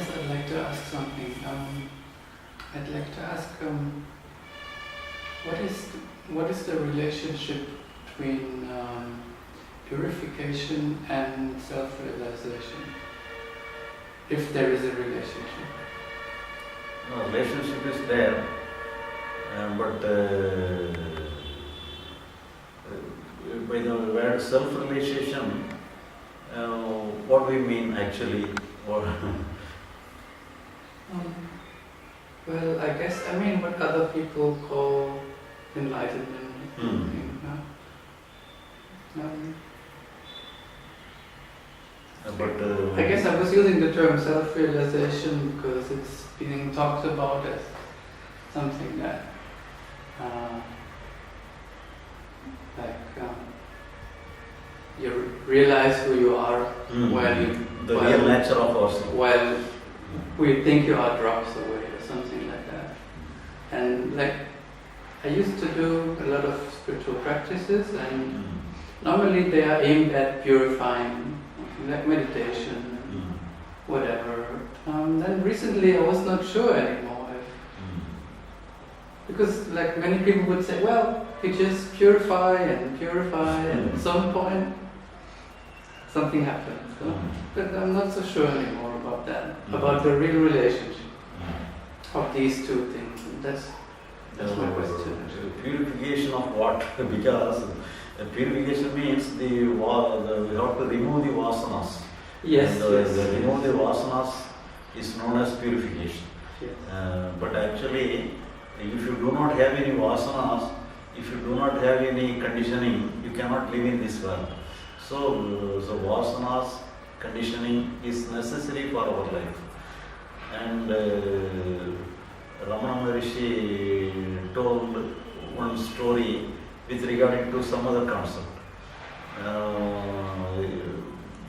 Yes, I'd like to ask something. I'd like to ask, what is the relationship between purification and self-realization, if there is a relationship? No, relationship is there, but by the word self-realization, what we mean actually? Well, I guess I mean what other people call enlightenment. I guess I was using the term self-realization because it's being talked about as something that, you realize who you are the real nature of ourselves. While we think you are drops away or something like that. And like I used to do a lot of spiritual practices, and normally they are aimed at purifying, like meditation, whatever. Then recently I was not sure anymore because like many people would say, well, you just purify and at some point something happens. But I'm not so sure anymore about that, about the real relationship of these two things. And that's my question. Purification of what? Because purification means we have to remove the vasanas. Yes. The remove the vasanas is known as purification. Yes. But actually, if you do not have any vasanas, if you do not have any conditioning, you cannot live in this world. So vasanas, conditioning is necessary for our life. And Ramana Maharishi told one story with regard to some other concept.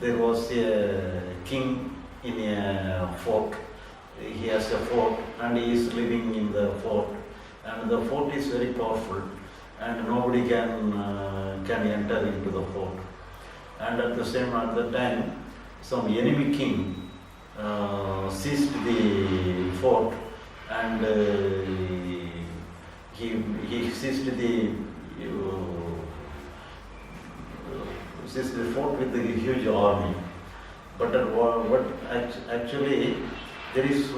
There was a king in a fort. He has a fort and he is living in the fort. And the fort is very powerful and nobody can enter into the fort. And at the time, some enemy king seized the fort and he seized the fort with a huge army. But what actually there is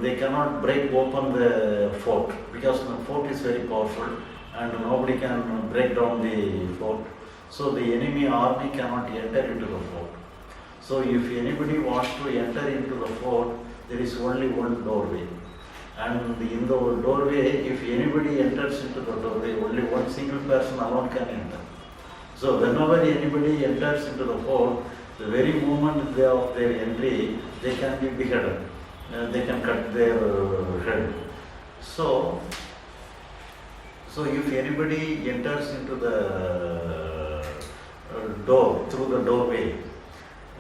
they cannot break open the fort because the fort is very powerful and nobody can break down the fort. So the enemy army cannot enter into the fort. So if anybody wants to enter into the fort, there is only one doorway. And in the doorway, if anybody enters into the doorway, only one single person alone can enter. So whenever anybody enters into the fort, the very moment of their entry, they can be beheaded. They can cut their head. So if anybody enters into the door, through the doorway,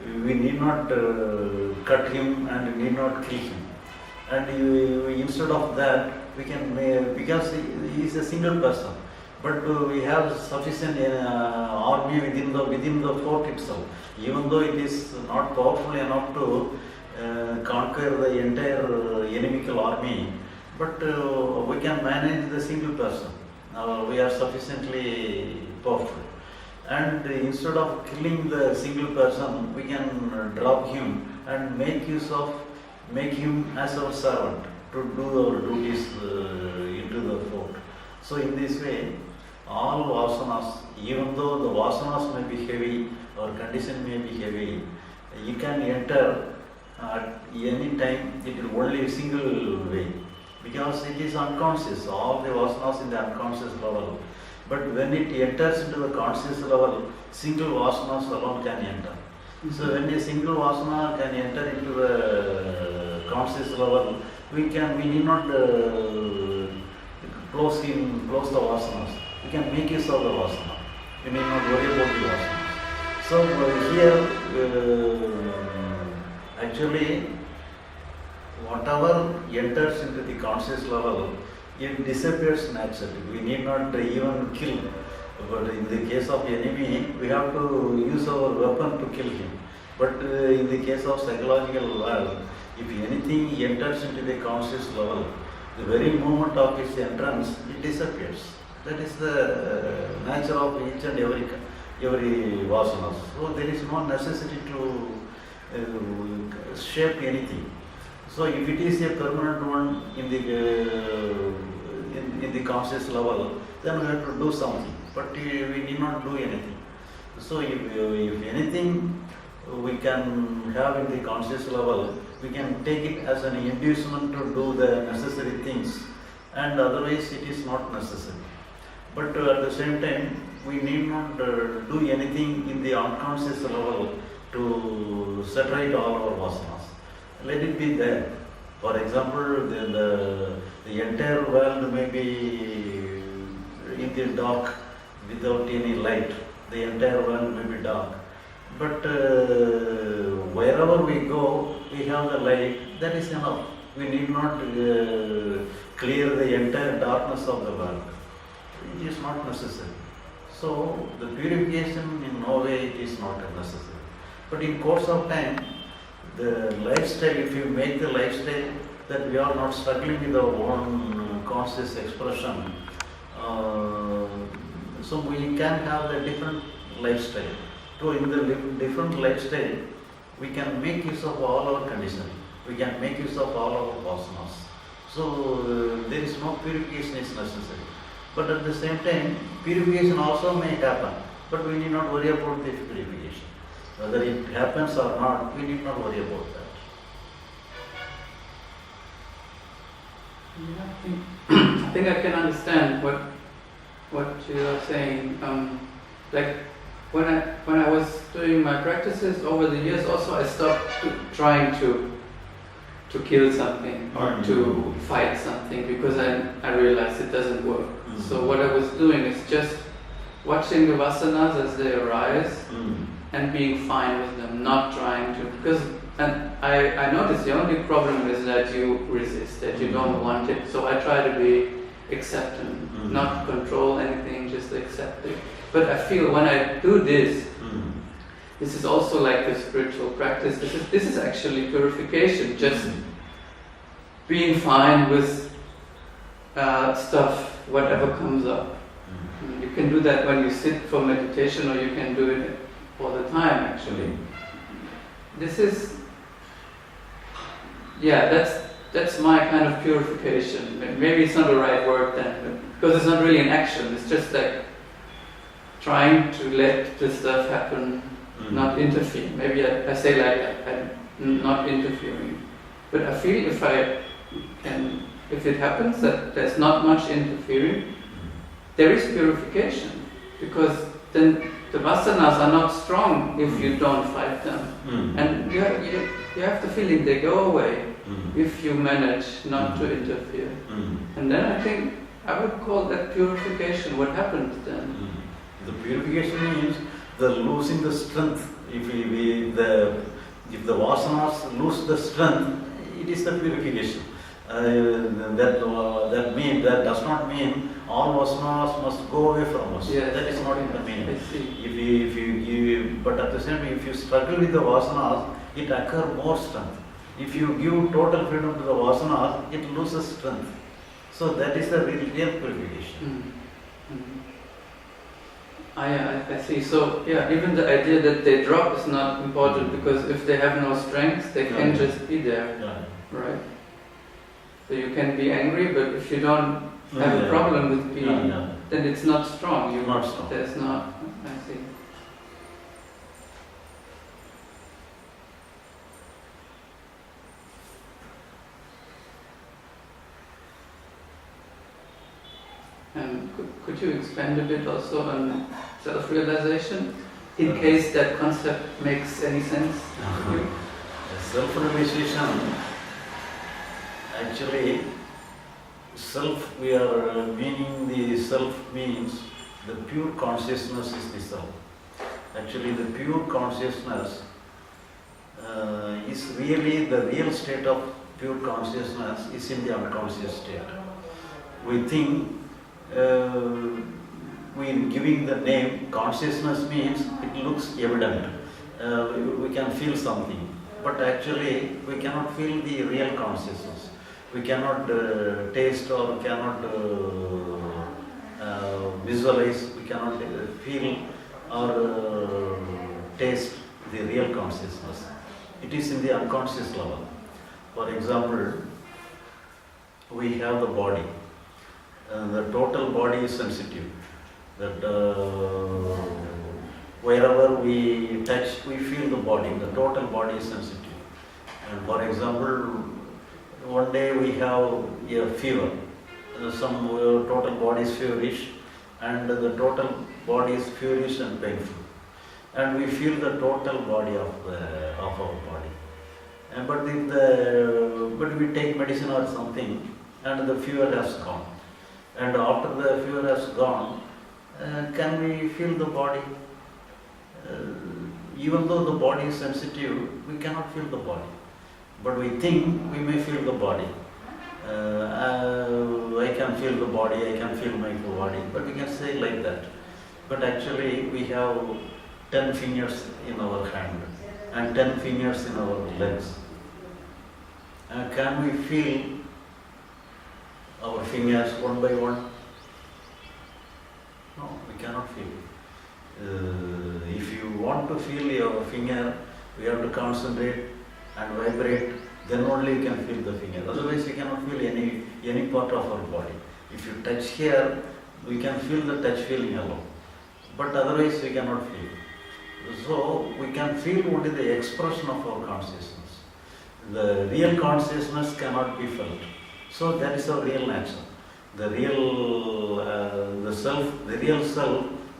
we need not cut him and need not kill him. And instead of that, we can, because he is a single person, but we have sufficient army within the fort itself. Even though it is not powerful enough to conquer the entire enemical army, but we can manage the single person. We are sufficiently powerful. And instead of killing the single person, we can drop him and make him as our servant to do our duties into the fort. So in this way, all vasanas, even though the vasanas may be heavy or condition may be heavy, you can enter at any time. It will only a single way because it is unconscious. All the vasanas in the unconscious level. But when it enters into the conscious level, single vasanas alone can enter. So when a single vasana can enter into the conscious level, we need not close the vasanas. We can make use of the vasana. We need not worry about the vasanas. So here, actually, whatever enters into the conscious level, it disappears naturally. We need not even kill. But in the case of enemy, we have to use our weapon to kill him. But in the case of psychological world, if anything enters into the conscious level, the very moment of its entrance, it disappears. That is the nature of each and every vasana. So there is no necessity to shape anything. So if it is a permanent one in the conscious level, then we have to do something. But we need not do anything. So if anything we can have in the conscious level, we can take it as an inducement to do the necessary things, and otherwise it is not necessary. But at the same time, we need not do anything in the unconscious level to separate all our vasanas. Let it be there. For example, the entire world may be in the dark without any light. The entire world may be dark. But wherever we go, we have the light. That is enough. We need not clear the entire darkness of the world. It is not necessary. So the purification in no way it is not necessary. But in course of time, the lifestyle, if you make the lifestyle that we are not struggling with our own conscious expression, so we can have the different lifestyle. So in the different lifestyle, we can make use of all our conditioning. We can make use of all our vasanas. So there is no purification is necessary. But at the same time, purification also may happen. But we need not worry about the purification. Whether it happens or not, we need not worry about that. Yeah, I think I can understand what you are saying. Like when I was doing my practices over the years, also I stopped trying to kill something or to fight something because I realized it doesn't work. So what I was doing is just watching the vasanas as they arise and being fine with them, not trying to, because I noticed the only problem is that you resist, that you don't want it. So I try to be acceptant, not control anything, just accept it. But I feel when I do this, this is also like a spiritual practice. This is actually purification, just being fine with stuff, whatever comes up. You can do that when you sit for meditation, or you can do it all the time actually. This is, that's my kind of purification. Maybe it's not the right word then, because it's not really an action, it's just like trying to let the stuff happen, not interfere. Maybe I say like I'm not interfering. But I feel if it happens that there's not much interfering, there is purification, because then the vasanas are not strong if you don't fight them. And you have the feeling they go away if you manage not to interfere. And then I think I would call that purification. What happens then? The purification means the losing the strength. If the vasanas lose the strength, it is the purification. That does not mean all vasanas must go away from us. Yes. That is not the meaning. I see. But at the same time, if you struggle with the vasanas, it acquires more strength. If you give total freedom to the vasanas, it loses strength. So that is the real purification. I see. So even the idea that they drop is not important, because if they have no strength, they can just be there, right? So you can be angry, but if you don't have a problem with being, then it's not strong. Not strong. There's not. I see. And could you expand a bit also on self-realization, in case that concept makes any sense to you? Self-realization, actually, we are meaning the self means the pure consciousness is the self. Actually, the pure consciousness is really the real state of pure consciousness is in the unconscious state. We think we giving the name consciousness means it looks evident. we can feel something, but actually we cannot feel the real consciousness. We cannot taste or cannot visualize, we cannot feel or taste the real consciousness. It is in the unconscious level. For example, we have the body. The total body is sensitive. That wherever we touch, we feel the body. The total body is sensitive. And for example, one day we have a fever. Some total body is feverish, and the total body is feverish and painful. And we feel the total body of our body. And but we take medicine or something, and the fever has gone. And after the fever has gone, can we feel the body? Even though the body is sensitive, we cannot feel the body. But we think we may feel the body. I can feel the body, I can feel my body, but we can say like that. But actually we have 10 fingers in our hand and 10 fingers in our legs. Can we feel our fingers one by one? No, we cannot feel. If you want to feel your finger, we have to concentrate and vibrate, then only you can feel the finger. Otherwise, we cannot feel any part of our body. If you touch here, we can feel the touch feeling alone. But otherwise, we cannot feel. So, we can feel only the expression of our consciousness. The real consciousness cannot be felt. So, that is our real nature. The real self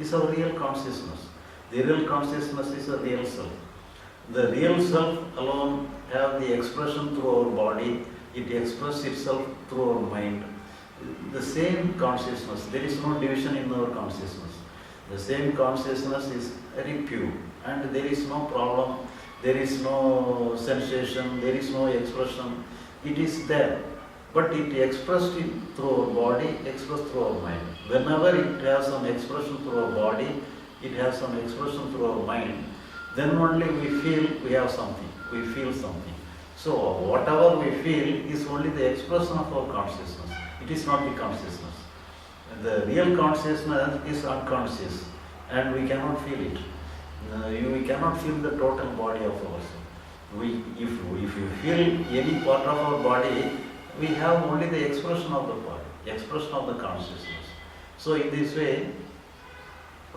is our real consciousness. The real consciousness is a real self. The real self alone have the expression through our body. It expresses itself through our mind. The same consciousness. There is no division in our consciousness. The same consciousness is very pure, and there is no problem. There is no sensation. There is no expression. It is there. But it expressed it through our body, expressed through our mind. Whenever it has some expression through our body, it has some expression through our mind, then only we feel we have something, we feel something. So whatever we feel is only the expression of our consciousness. It is not the consciousness. The real consciousness is unconscious, and we cannot feel it. We cannot feel the total body of ourselves. If you feel any part of our body, we have only the expression of the body, expression of the consciousness. So in this way,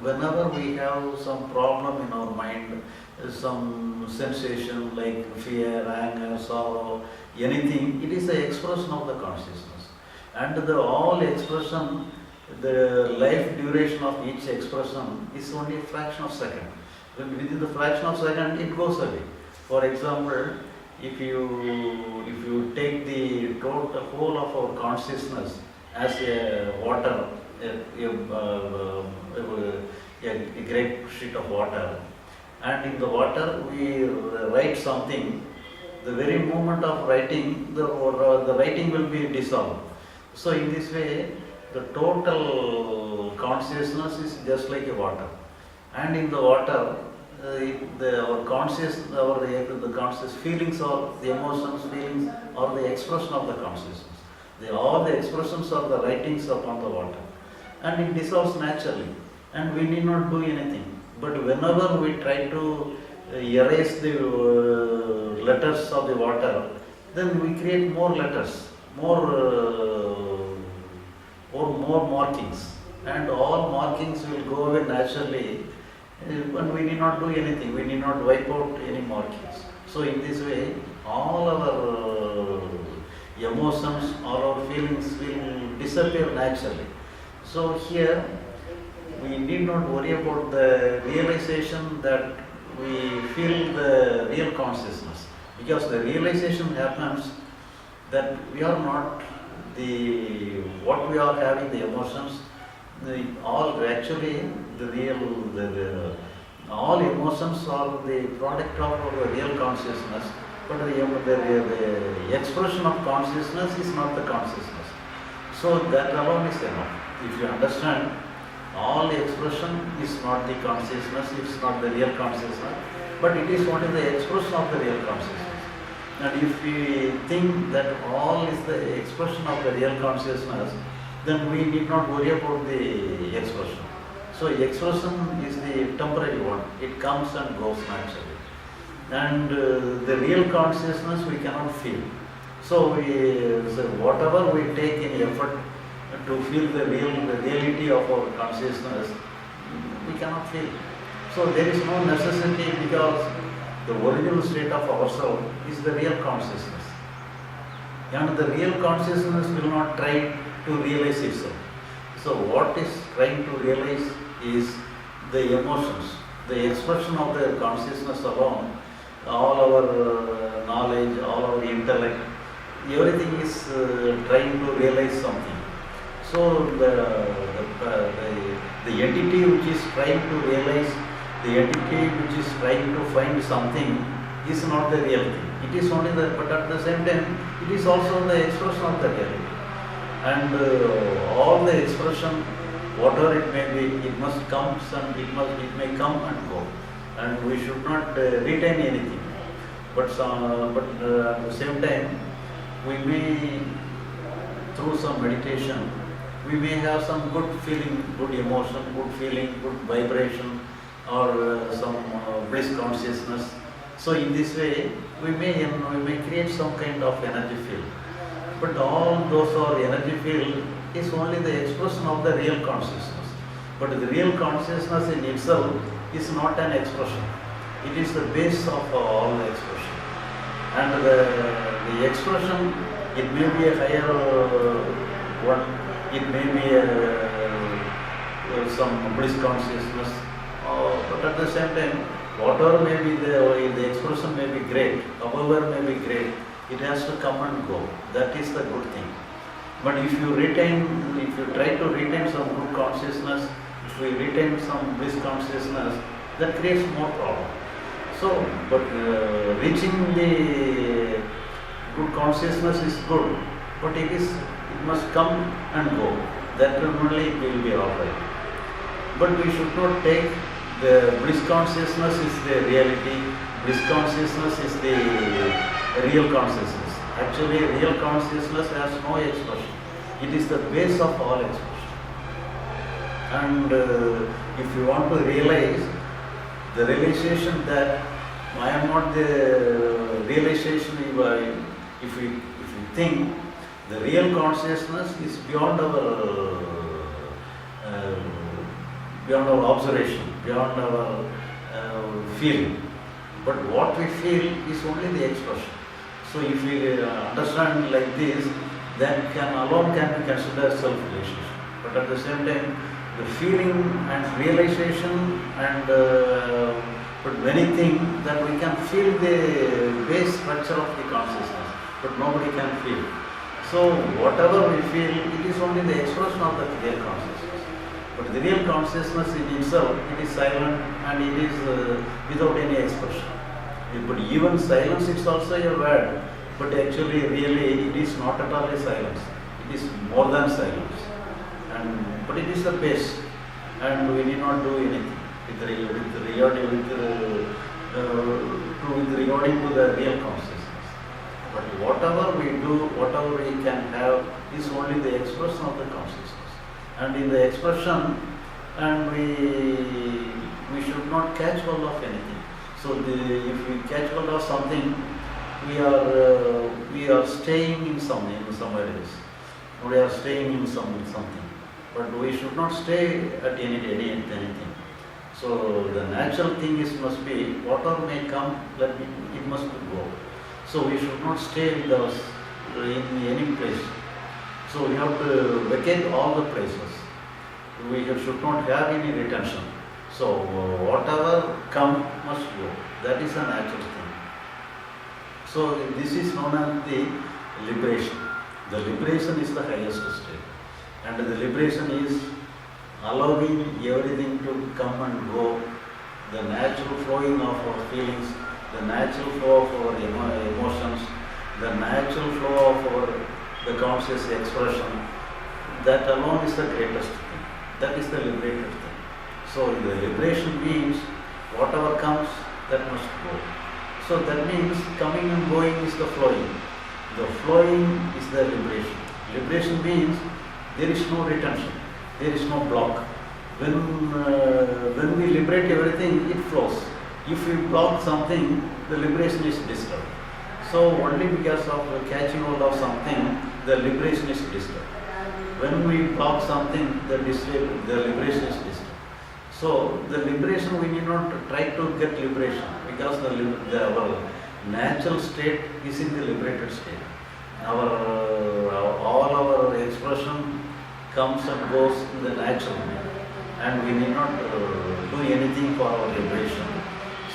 whenever we have some problem in our mind, some sensation like fear, anger, sorrow, anything, it is the expression of the consciousness. And all expression, the life duration of each expression is only a fraction of second. Within the fraction of second, it goes away. For example, if you take the total whole of our consciousness as a water, a great sheet of water, and in the water we write something, the very moment of writing, the writing will be dissolved. So in this way, the total consciousness is just like a water, and in the water, the conscious feelings or the emotions, feelings or the expression of the consciousness. All the expressions are the writings upon the water, and it dissolves naturally, and we need not do anything. But whenever we try to erase the letters of the water, then we create more letters, more markings, and all markings will go away naturally. And we need not do anything, we need not wipe out any markings. So in this way, all our emotions, all our feelings will disappear naturally. So here, we need not worry about the realization that we feel the real consciousness, because the realization happens that we are not what we are having, the emotions, all emotions are the product of our real consciousness, but the expression of consciousness is not the consciousness. So that alone is enough. If you understand, all expression is not the consciousness, it's not the real consciousness, but it is only the expression of the real consciousness. And if we think that all is the expression of the real consciousness, then we need not worry about the expression. So expression is the temporary one. It comes and goes naturally. And the real consciousness we cannot feel. So whatever we take in effort to feel the reality of our consciousness, we cannot feel. So there is no necessity, because the original state of ourself is the real consciousness. And the real consciousness will not try to realize itself. So what is trying to realize is the emotions, the expression of the consciousness alone. All our knowledge, all our intellect, everything is trying to realize something. So the entity which is trying to realize, the entity which is trying to find something is not the real thing. It is only but at the same time, it is also the expression of the reality. And all the expression, whatever it may be, it must come and it may come and go. And we should not retain anything. But at the same time, we may, through some meditation, we may have some good feeling, good emotion, good feeling, good vibration, or some bliss consciousness. So in this way, we may create some kind of energy field. But all those are energy field is only the expression of the real consciousness. But the real consciousness in itself is not an expression. It is the base of all the expression. And the expression, it may be a higher one, it may be some bliss consciousness, but at the same time, whatever may be the expression may be great, however may be great, it has to come and go. That is the good thing. But if you try to retain some good consciousness, if we retain some bliss consciousness, that creates more problem. So, but reaching the good consciousness is good, but it must come and go. That only will be alright. But we should not take the bliss consciousness is the reality, bliss consciousness is the real consciousness. Actually, real consciousness has no expression. It is the base of all expression. And if you want to realize, the realization that I am not the realization, if we think the real consciousness is beyond our observation, beyond our feeling. But what we feel is only the expression. So if we understand like this, then alone can be considered self-realization. But at the same time, the feeling and realization and but many things that we can feel the base structure of the consciousness, but nobody can feel. So whatever we feel, it is only the expression of the real consciousness. But the real consciousness in itself, it is silent and it is without any expression. But even silence is also a word, but actually really it is not at all a silence. It is more than silence. But it is the base, and we need not do anything regarding to the real consciousness. But whatever we do, whatever we can have, is only the expression of the consciousness. And in the expression, and we should not catch hold of anything. So if we catch hold of something, we are staying in somewhere else. We are staying in something. But we should not stay at anything. So the natural thing must be, whatever may come, it must go. So we should not stay with us in any place. So we have to vacate all the places. We should not have any retention. So whatever come must go. That is a natural thing. So this is known as the liberation. The liberation is the highest state. And the liberation is allowing everything to come and go, the natural flowing of our feelings, the natural flow of our emotions, the natural flow of the conscious expression. That alone is the greatest thing. That is the liberated thing. So the liberation means whatever comes, that must go. So that means coming and going is the flowing. The flowing is the liberation. Liberation means there is no retention, there is no block. When we liberate everything, it flows. If we block something, the liberation is disturbed. So only because of catching hold of something, the liberation is disturbed. When we block something, the liberation is disturbed. So the liberation, we need not try to get liberation because our natural state is in the liberated state. All our expression comes and goes in the natural way, and we need not do anything for our liberation.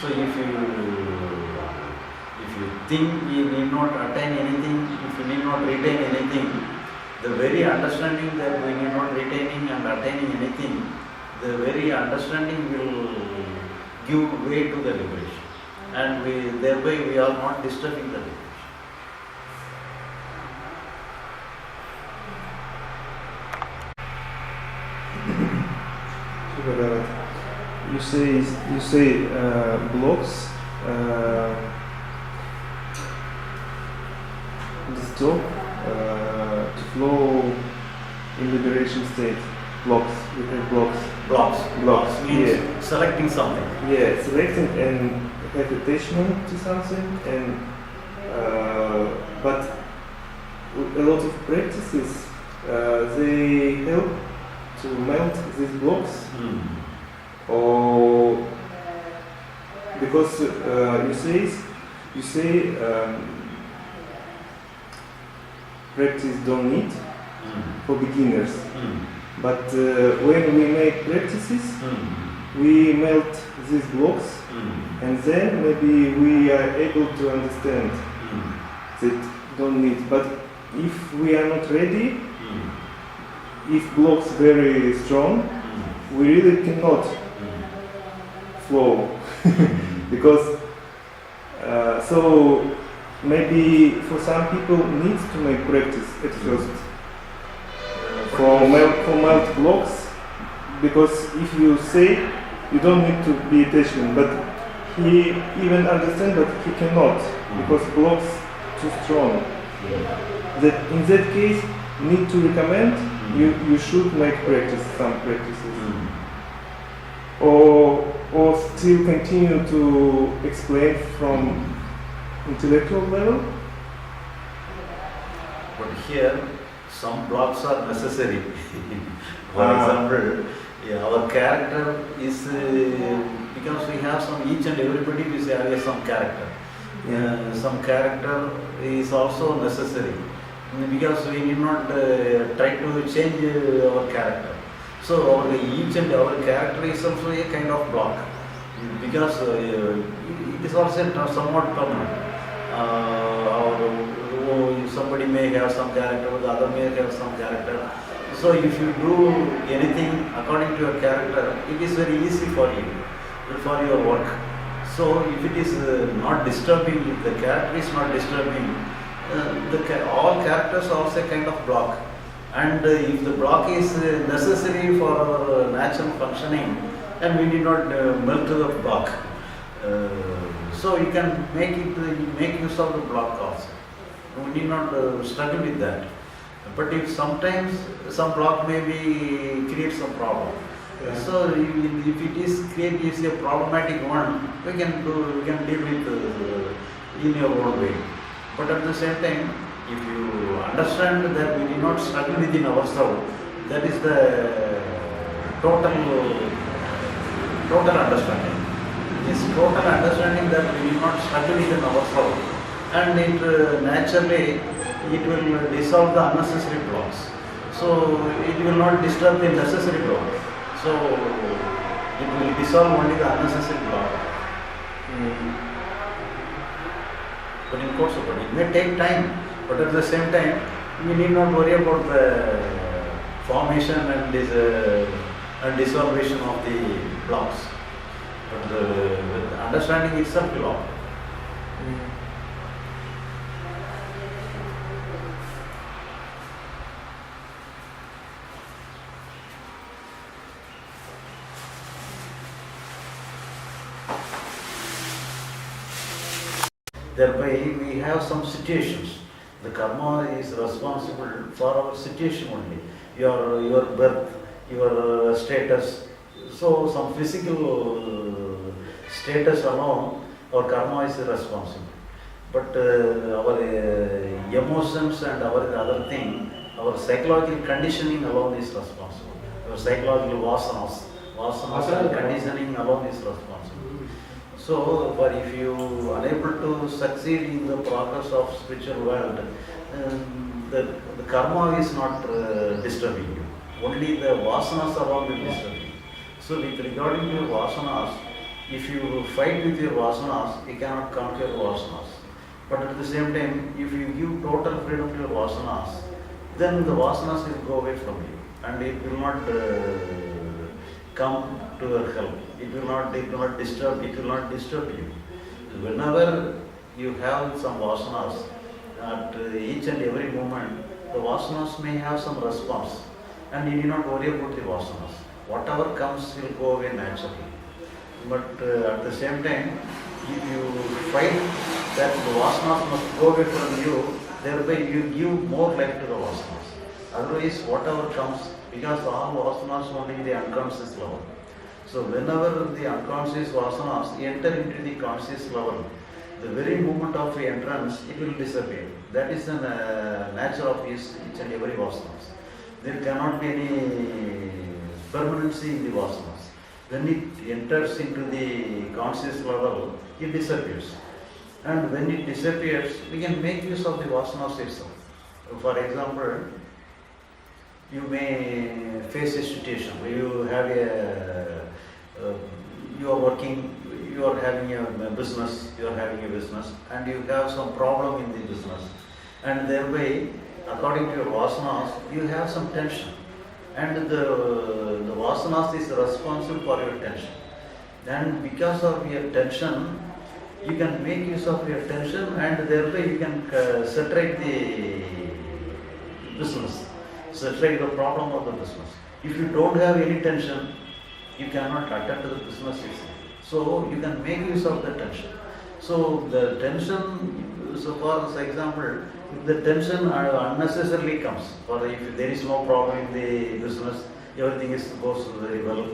So if you think we need not attain anything, if you need not retain anything, the very understanding that we need not retaining and attaining anything, the very understanding will give way to the liberation, and thereby we are not disturbing the liberation. You say blocks stop to flow in liberation state. Blocks. We have blocks. Blocks means Yeah. selecting something. Yeah, selecting and have attachment to something, and but a lot of practices they help to melt these blocks. Or because you say practice don't need for beginners, but when we make practices, we melt these blocks, and then maybe we are able to understand that don't need. But if we are not ready, if blocks very strong, we really cannot flow because so maybe for some people needs to make practice at first for melt blocks, because if you say you don't need to be attachment, but he even understand but he cannot because blocks too strong. That in that case need to recommend you should make some practices. Or still continue to explain from intellectual level? But here, some blocks are necessary. For example, our character is because we have each and everybody we have some character. Some character is also necessary because we need not try to change our character. So each and our character is also a kind of block because it is also somewhat permanent. Somebody may have some character, the other may have some character. So if you do anything according to your character, it is very easy for you, for your work. So if it is not disturbing, if the character is not disturbing, all characters are also a kind of block. And if the block is necessary for our natural functioning, then we need not melt the block. So you can make use of the block also. We need not struggle with that. But if sometimes some block maybe create some problem. So if it is a problematic one, we can deal with in your own way. But at the same time, if you understand that we need not struggle within ourselves, that is the total understanding. This total understanding that we need not struggle within ourselves, and it naturally it will dissolve the unnecessary blocks. So it will not disturb the necessary blocks. So it will dissolve only the unnecessary block. But in course of it may take time. But at the same time, we need not worry about the formation and dissolution of the blocks. But the understanding itself will all. Thereby we have some situations. The karma is responsible for our situation only. Your birth, your status. So some physical status alone, our karma is responsible. But our emotions and our other thing, our psychological conditioning alone is responsible. Our psychological vasanas and conditioning alone is responsible. So, but if you are unable to succeed in the progress of spiritual world, the karma is not disturbing you. Only the vasanas alone will disturb you. So, with regarding to vasanas, if you fight with your vasanas, you cannot conquer vasanas. But at the same time, if you give total freedom to your vasanas, then the vasanas will go away from you, and it will not come to your help. It will not disturb you. Whenever you have some vasanas, at each and every moment, the vasanas may have some response, and you need not worry about the vasanas. Whatever comes will go away naturally. But at the same time, if you fight that the vasanas must go away from you, thereby you give more life to the vasanas. Otherwise, whatever comes, because all vasanas only the unconscious level. So whenever the unconscious vasanas enter into the conscious level, the very moment of the entrance, it will disappear. That is the nature of each and every vasanas. There cannot be any permanency in the vasanas. When it enters into the conscious level, it disappears. And when it disappears, we can make use of the vasanas itself. For example, you may face a situation where you have you are working, you are having a business, and you have some problem in the business, and thereby, according to your vasanas, you have some tension, and the vasanas is responsible for your tension. And because of your tension, you can make use of your tension, and thereby you can saturate the business, saturate the problem of the business. If you don't have any tension, you cannot attend to the business itself. So you can make use of the tension. So the tension, so for example, if the tension unnecessarily comes, or if there is no problem in the business, everything goes very well.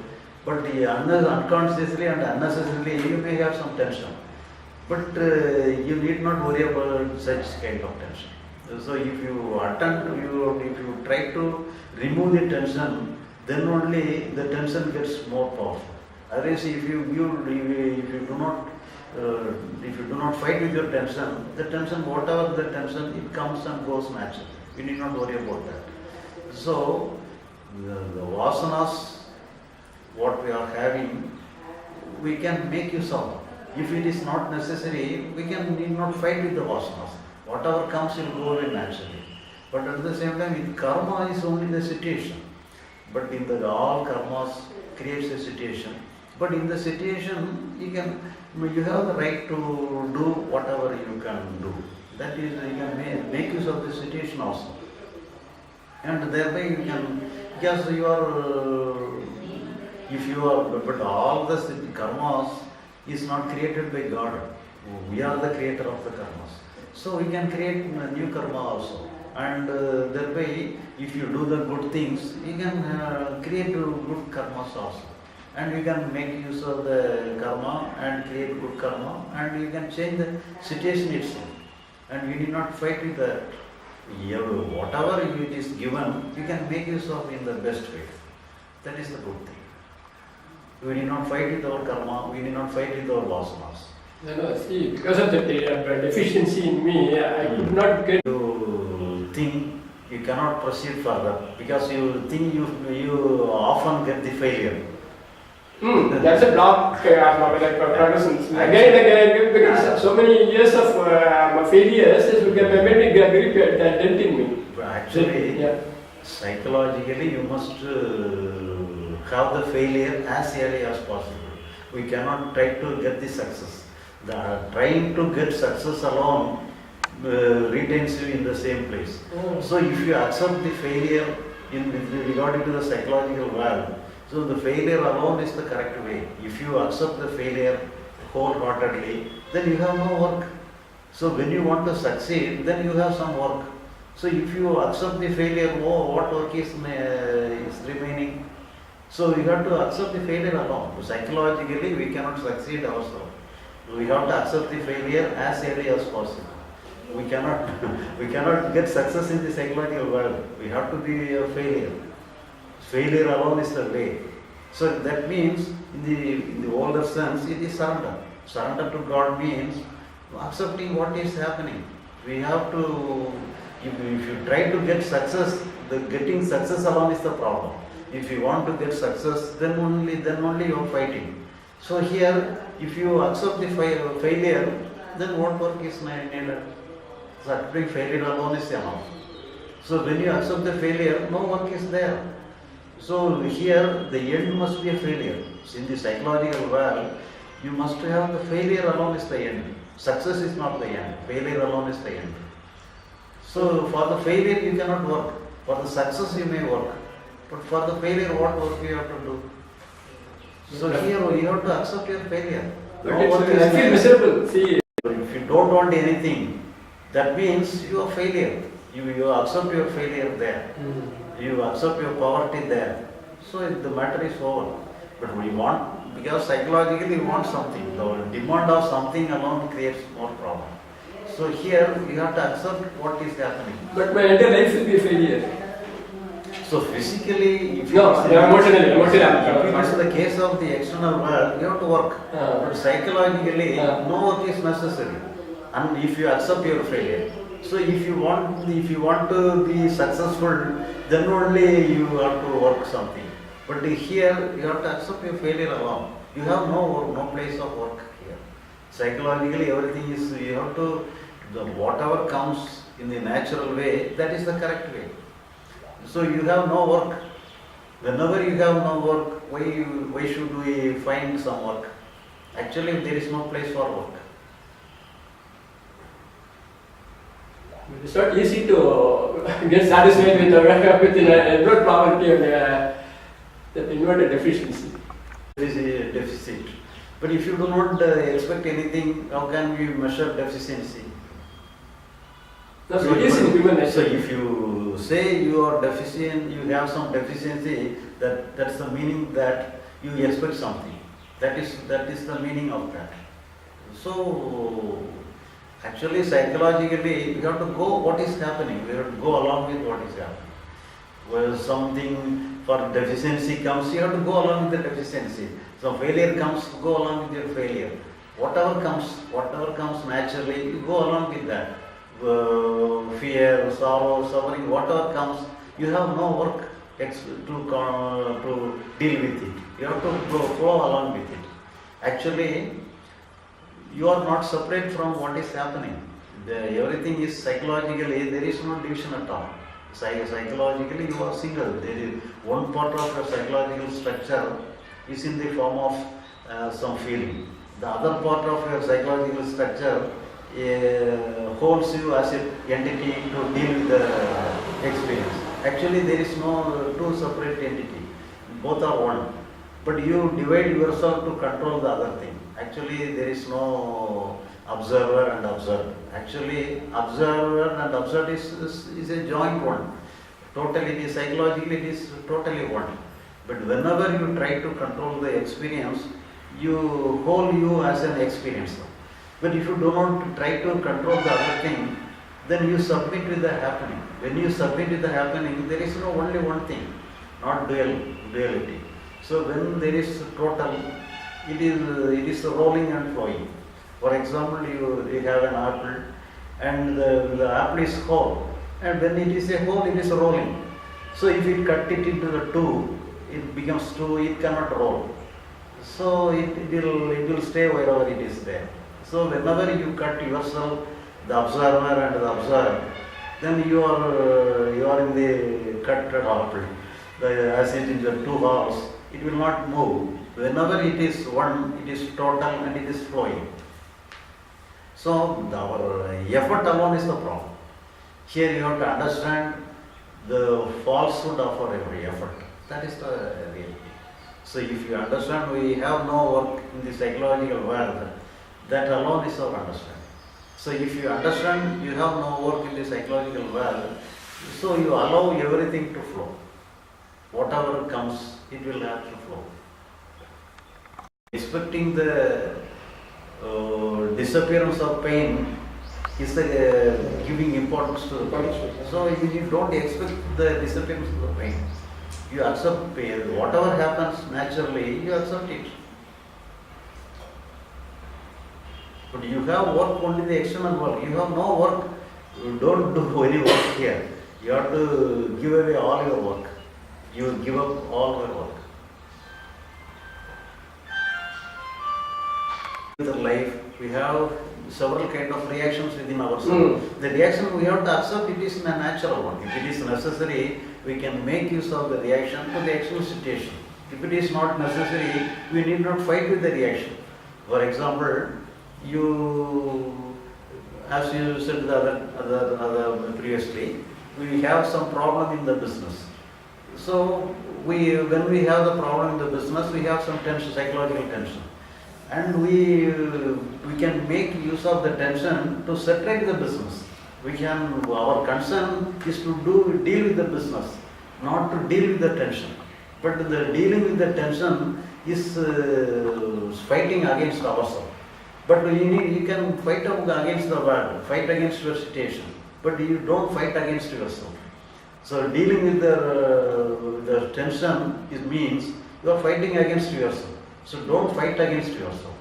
But unconsciously and unnecessarily, you may have some tension. But you need not worry about such kind of tension. So if you if you try to remove the tension, then only the tension gets more powerful. Otherwise, if you do not fight with your tension, the tension, whatever the tension, it comes and goes naturally. You need not worry about that. So the vasanas, what we are having, we can make use of. If it is not necessary, we need not fight with the vasanas. Whatever comes will go away naturally. But at the same time, karma is only the situation. But in all karmas creates a situation. But in the situation, you have the right to do whatever you can do. That is, you can make use of the situation also. And thereby you can, because but all the karmas is not created by God. We are the creator of the karmas. So we can create a new karma also. And thereby, if you do the good things, you can create good karmas also. And you can make use of the karma and create good karma, and you can change the situation itself. And you need not fight with the whatever it is given, you can make use of in the best way. That is the good thing. We need not fight with our karma, we need not fight with our vasanas. No, see, because of the deficiency in me, I could not get. You think you cannot proceed further because you think you often get the failure. That's a block progression. Again and again, because so many years of failures, it will get maybe grip that dent in me. Actually, psychologically, you must have the failure as early as possible. We cannot try to get the success. Trying to get success alone retains you in the same place. So if you accept the failure regarding to the psychological world, so the failure alone is the correct way. If you accept the failure wholeheartedly, then you have no work. So when you want to succeed, then you have some work. So if you accept the failure, oh, what work is remaining? So we have to accept the failure alone. Psychologically, we cannot succeed ourselves. We have to accept the failure as early as possible. We cannot, we cannot get success in the psychological world. We have to be a failure. Failure alone is the way. So that means, in the older sense, it is surrender. Surrender to God means accepting what is happening. We have to, if you try to get success, the getting success alone is the problem. If you want to get success, then only you are fighting. So here, if you accept the failure, then what work is needed? So accepting failure alone is enough. So when you accept the failure, no work is there. So here, the end must be a failure. So in the psychological world, you must have the failure alone is the end. Success is not the end. Failure alone is the end. So for the failure you cannot work. For the success you may work. But for the failure, what work you have to do? So here you have to accept your failure. But I feel miserable. See, if you don't want anything, that means you are failure. You accept your failure there. You accept your poverty there. So the matter is over. But we want, because psychologically we want something. The demand of something alone creates more problem. So here you have to accept what is happening. but my entire life will be a failure. So physically, if No, emotionally. if it is the case of the external world, you have to work. But psychologically, no work is necessary. And if you accept your failure. So if you want to be successful, then only you have to work something. But here you have to accept your failure alone. You have no place of work here. Psychologically, everything is, you have to, whatever comes in the natural way, that is the correct way. So you have no work. Whenever you have no work, why should we find some work? Actually, there is no place for work. It's not easy to get satisfied with the inward poverty and the inward deficiency. There is a deficit. But if you do not expect anything, how can we measure deficiency? No, so it is in human nature. So if you say you are deficient, you have some deficiency, that's the meaning that you expect something. That is the meaning of that. So actually psychologically we have to go what is happening. We have to go along with what is happening. Where something for deficiency comes, you have to go along with the deficiency. So failure comes, go along with your failure. Whatever comes naturally, you go along with that. Fear, sorrow, suffering, whatever comes, you have no work to deal with it. You have to flow along with it. Actually, you are not separate from what is happening. Everything is psychologically, there is no division at all. Psychologically, you are single. There is one part of your psychological structure is in the form of some feeling. The other part of your psychological structure holds you as an entity to deal with the experience. Actually, there is no two separate entity. Both are one. But you divide yourself to control the other thing. Actually, there is no observer and observed. Actually, observer and observed is a joint one. Totally, psychologically, it is totally one. But whenever you try to control the experience, you hold you as an experiencer. But if you do not try to control the other thing, then you submit with the happening. When you submit with the happening, there is no only one thing, not duality. So when there is total, it is rolling and flowing. For example, you have an apple, and the apple is whole, and when it is a whole, it is rolling. So if you cut it into the two, it becomes two. It cannot roll. So it will stay wherever it is there. So whenever you cut yourself, the observer and the observed, then you are in the cut apple. As it is the two halves, it will not move. Whenever it is one, it is total and it is flowing. So our effort alone is the problem. Here you have to understand the falsehood of our every effort. That is the reality. So if you understand we have no work in the psychological world, that alone is our understanding. So if you understand you have no work in the psychological world, so you allow everything to flow. Whatever comes, it will have to flow. Expecting the disappearance of pain is giving importance to the pain. So if you don't expect the disappearance of the pain, you accept pain. Whatever happens naturally, you accept it. But you have work only the external work. You have no work. You don't do any work here. You have to give away all your work. You give up all your work. In the life, we have several kind of reactions within ourselves. The reaction we have to accept it is a natural one. If it is necessary, we can make use of the reaction to the actual situation. If it is not necessary, we need not fight with the reaction. For example, as you said the other previously, we have some problem in the business. So when we have the problem in the business, we have some tension, psychological tension. And we can make use of the tension to separate the business. Our concern is to deal with the business, not to deal with the tension. But the dealing with the tension is fighting against ourselves. But you can fight against the world, fight against your situation, but you don't fight against yourself. So dealing with the tension means you are fighting against yourself. So don't fight against yourself.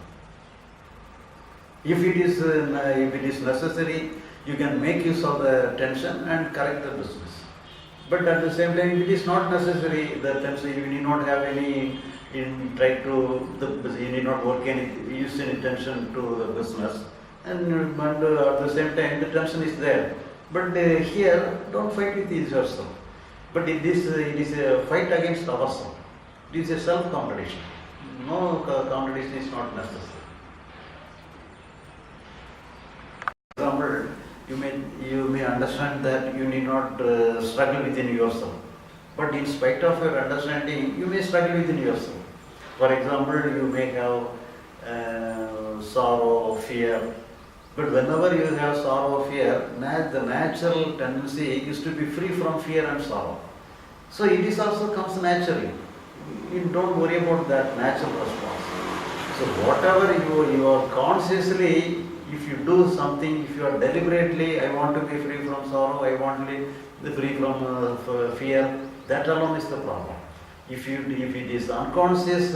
If it is necessary, you can make use of the tension and correct the business. But at the same time, if it is not necessary, the tension, you need not have any. You need not use any tension to the business, and at the same time, the tension is there. But here, don't fight with yourself. But it is a fight against ourselves. It is a self-competition. No competition is not necessary. For example, you may understand that you need not struggle within yourself. But in spite of your understanding, you may struggle within yourself. For example, you may have sorrow, fear. But whenever you have sorrow or fear, the natural tendency is to be free from fear and sorrow. So it is also comes naturally. You don't worry about that natural response. So whatever you are consciously, if you do something, if you are deliberately, I want to be free from sorrow, I want to be free from fear, that alone is the problem. If it is unconscious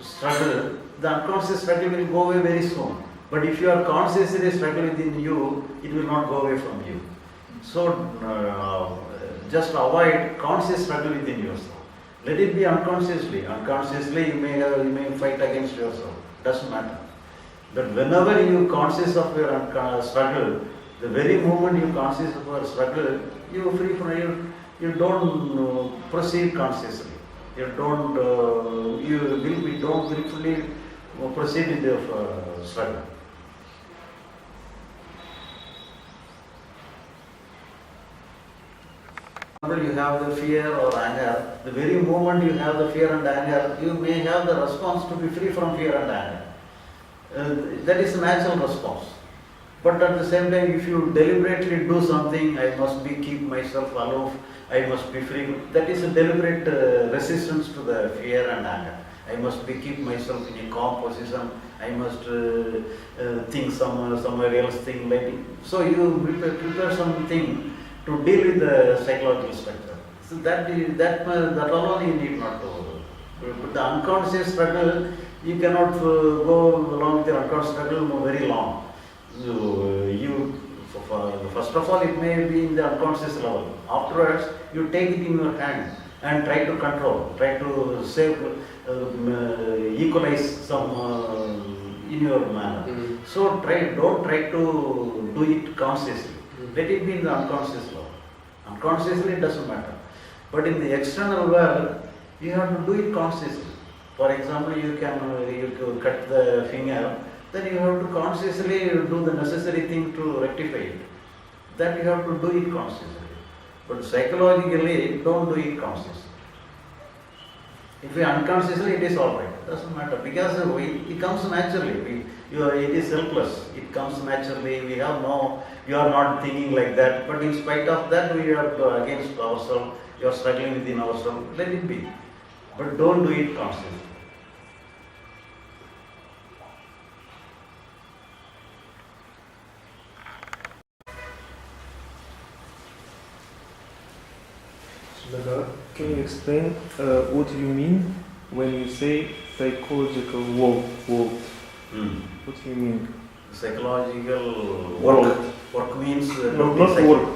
struggle, the unconscious struggle will go away very soon. But if you are consciously struggling within you, it will not go away from you. So just avoid conscious struggle within yourself. Let it be unconsciously. Unconsciously you may fight against yourself. Doesn't matter. But whenever you conscious of your struggle, the very moment you conscious of your struggle, you are free from it. You don't proceed consciously. You don't willfully proceed with your struggle. You have the fear or anger. The very moment you have the fear and anger, you may have the response to be free from fear and anger. That is a natural response. But at the same time, if you deliberately do something, I must keep myself aloof, I must be free. That is a deliberate resistance to the fear and anger. I must keep myself in a calm position. I must think somewhere else, think like it. So you prepare something to deal with the psychological structure. So that alone you need not to. But the unconscious struggle, you cannot go along with your unconscious struggle very long. First of all, it may be in the unconscious level. Afterwards, you take it in your hand and try to control, try to save, equalize some in your manner. Mm-hmm. So don't try to do it consciously. Mm-hmm. Let it be in the unconscious level. Unconsciously it doesn't matter. But in the external world, you have to do it consciously. For example, you cut the finger, then you have to consciously do the necessary thing to rectify it. That you have to do it consciously. But psychologically, don't do it consciously. If you unconsciously, it is alright. doesn't matter, because it comes naturally. It is helpless. It comes naturally. We are not thinking like that. But in spite of that, we are against ourselves. You are struggling within ourselves. Let it be. But don't do it constantly. Can you explain what you mean when you say psychological world? What do you mean? Psychological World. Work means No, not work.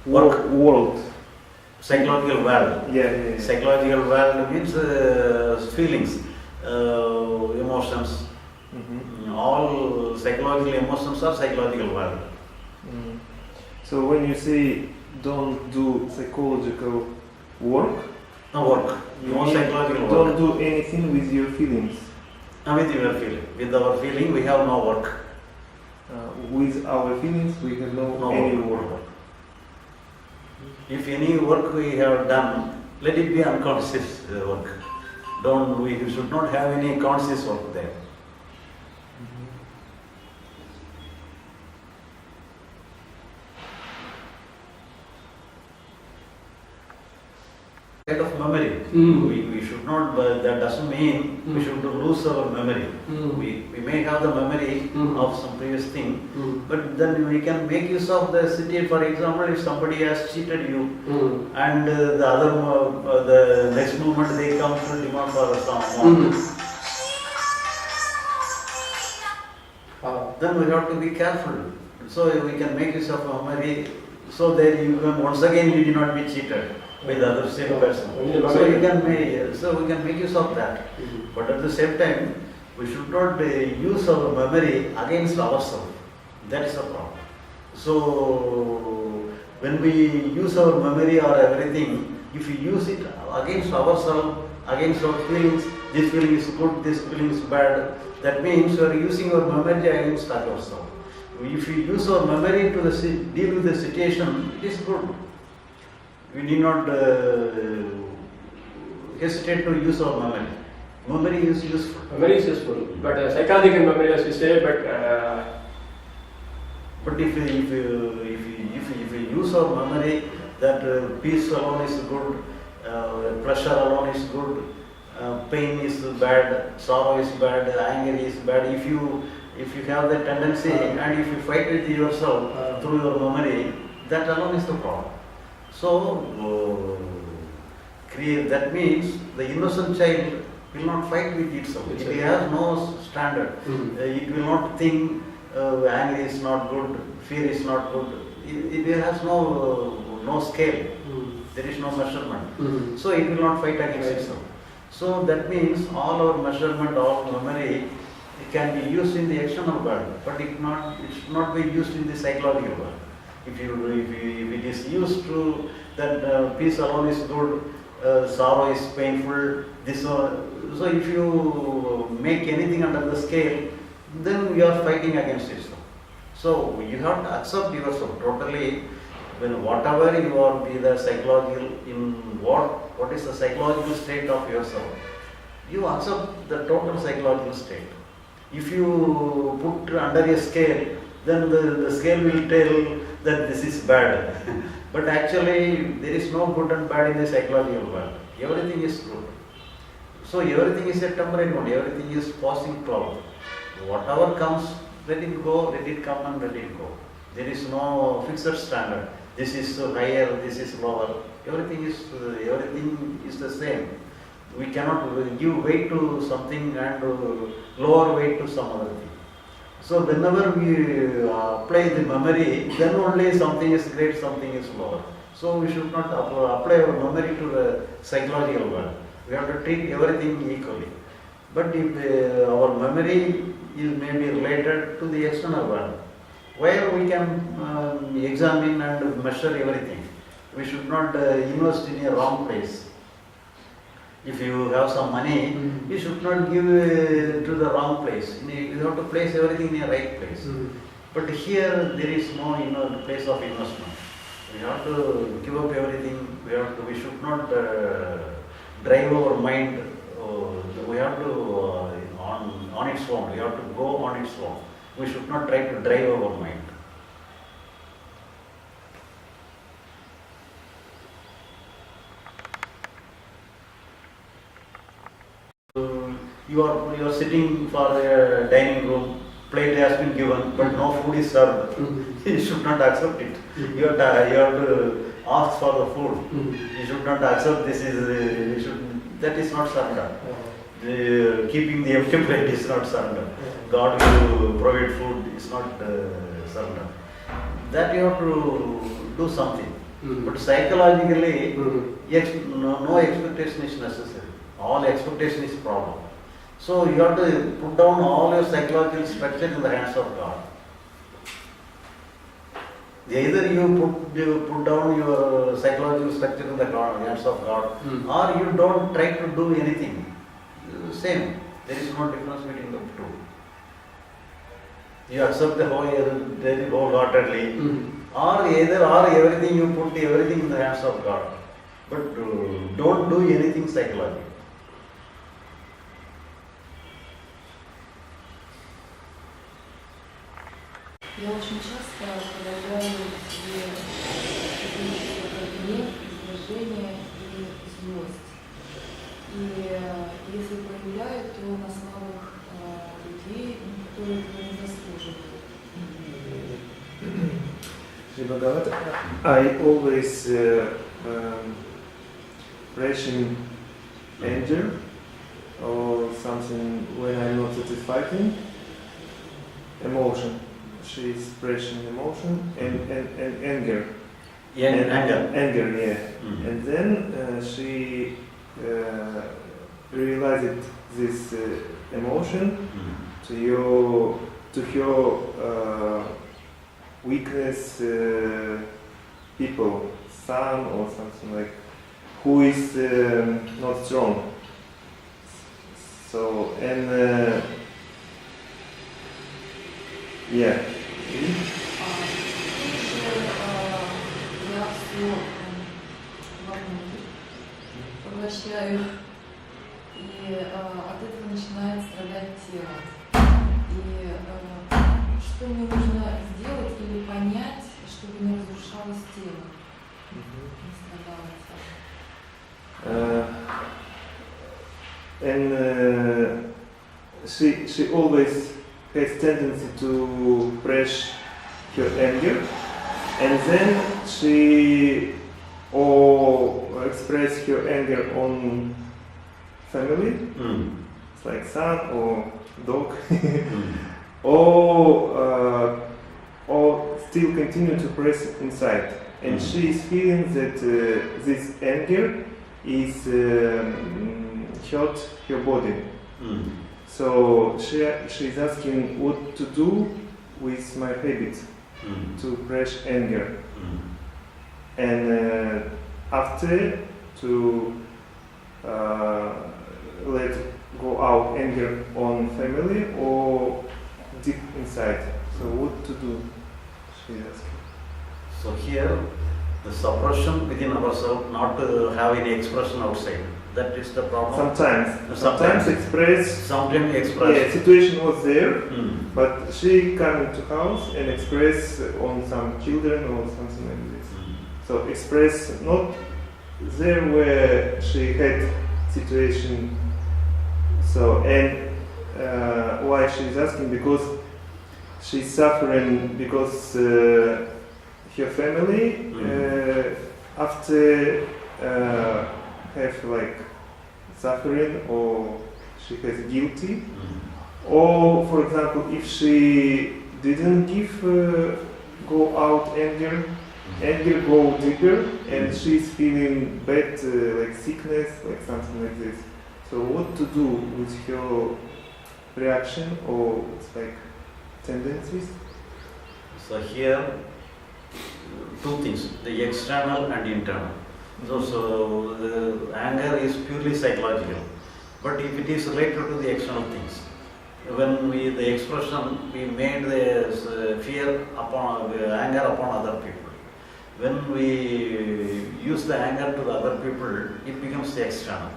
World. Psychological world. Yeah. Psychological world means feelings, emotions. All psychological emotions are psychological world. So when you say don't do psychological work, No work. No psychological don't work. do anything with your feelings. With your feeling. With our feeling, we have no work. With our feelings, we have no any work. If any work we have done, let it be unconscious work. We should not have any conscious work there. Kind of memory. We should not, that doesn't mean we should lose our memory. We may have the memory of some previous thing, but then we can make use of the situation. For example, if somebody has cheated you, and the next moment they come to demand for some amount, then we have to be careful. So we can make use of memory, so that you can, once again you do not be cheated by the other same person. So we can make use of that. But at the same time, we should not use our memory against ourselves. That is the problem. So when we use our memory or everything, if we use it against ourselves, against our feelings, this feeling is good, this feeling is bad, that means we are using our memory against ourselves. If we use our memory to deal with the situation, it is good. We need not hesitate to use our memory. Memory is useful. Memory is useful, but psychological memory, as we say, but if we use our memory, that peace alone is good, pleasure alone is good, pain is bad, sorrow is bad, anger is bad. If you have that tendency and if you fight with yourself through your memory, that alone is the problem. So that means the innocent child will not fight with itself. It has no standard. It will not think anger is not good, fear is not good. It has no scale. There is no measurement. So it will not fight against itself. So that means all our measurement, all memory, it can be used in the external world, but it should not be used in the psychological world. If it is used to that peace alone is good, sorrow is painful, so if you make anything under the scale, then you are fighting against yourself. So you have to accept yourself totally. When whatever you are, be the psychological, in what is the psychological state of yourself, you accept the total psychological state. If you put under a scale, then the scale will tell that this is bad. But actually, there is no good and bad in the psychological world. Everything is good. So everything is a temporary one. Everything is passing cloud. Whatever comes, let it go, let it come and let it go. There is no fixed standard. This is higher, this is lower. Everything is the same. We cannot give weight to something and lower weight to some other thing. So whenever we apply the memory, then only something is great, something is lower. So we should not apply our memory to the psychological world. We have to treat everything equally. But if our memory is maybe related to the external world, where we can examine and measure everything, we should not invest in a wrong place. If you have some money, you should not give to the wrong place. You have to place everything in a right place. But here there is no place of investment. We have to give up everything. We should not drive our mind we have to on its own. We have to go on its own. We should not try to drive our mind. You are sitting for a dining room. Plate has been given, but no food is served. You should not accept it. You have to ask for the food. You should not accept this is. That is not surrender. Keeping the empty plate is not surrender. God will provide food is not surrender. That you have to do something. But psychologically, no expectation is necessary. All expectation is problem. So you have to put down all your psychological structure in the hands of God. Either you put down your psychological structure in the hands of God, or you don't try to do anything. Same. There is no difference between the two. You accept the wholeheartedly, or everything you put everything in the hands of God. But don't do anything psychologically. Я очень часто подавляю себе гнев, раздражение и злость. И если проявляю, то на слабых людей, которые этого не заслуживают. Shri Bhagavat, I always ration anger or something when I'm not satisfied in emotion. She is expressing emotion and anger. Yeah, anger. Anger, yeah. And then she realized this emotion to her weakness people, son or something like, who is not strong. So, and yeah. Я все поглощаю, и от этого начинает страдать тело. И что мне нужно сделать или понять, чтобы не разрушалось тело, не страдало тело. And she always has tendency to press her anger, and then she or express her anger on family, it's like son or dog, or still continue to press it inside. And she is feeling that this anger is hurt her body. So she is asking what to do with my habit to press anger, and after to let go out anger on family or deep inside. So what to do? She is asking. So here, the suppression within ourselves, not to have any expression outside. That is the problem. Sometimes express. Sometimes express. Yeah, situation was there, but she come into house and express on some children or something like this. So express not there where she had situation. So and why she is asking, because she's suffering because her family after have like suffering, or she has guilty, or for example if she didn't give go out anger go deeper and she's feeling bad, like sickness, like something like this. So what to do with her reaction or it's like tendencies? So here two things, the external and internal. So the anger is purely psychological, but if it is related to the external things, when the expression we made the fear upon anger upon other people, when we use the anger to the other people, it becomes the external.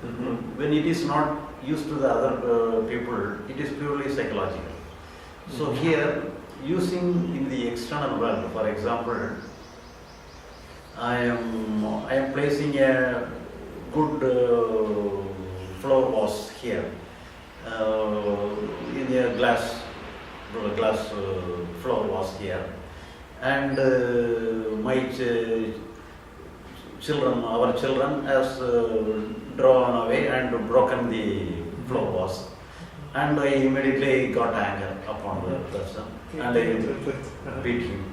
When it is not used to the other people, it is purely psychological. So here, using in the external world, for example, I am placing a good flower vase here in a glass flower vase here, and our children has drawn away and broken the flower vase, and I immediately got anger upon the person and I beat him.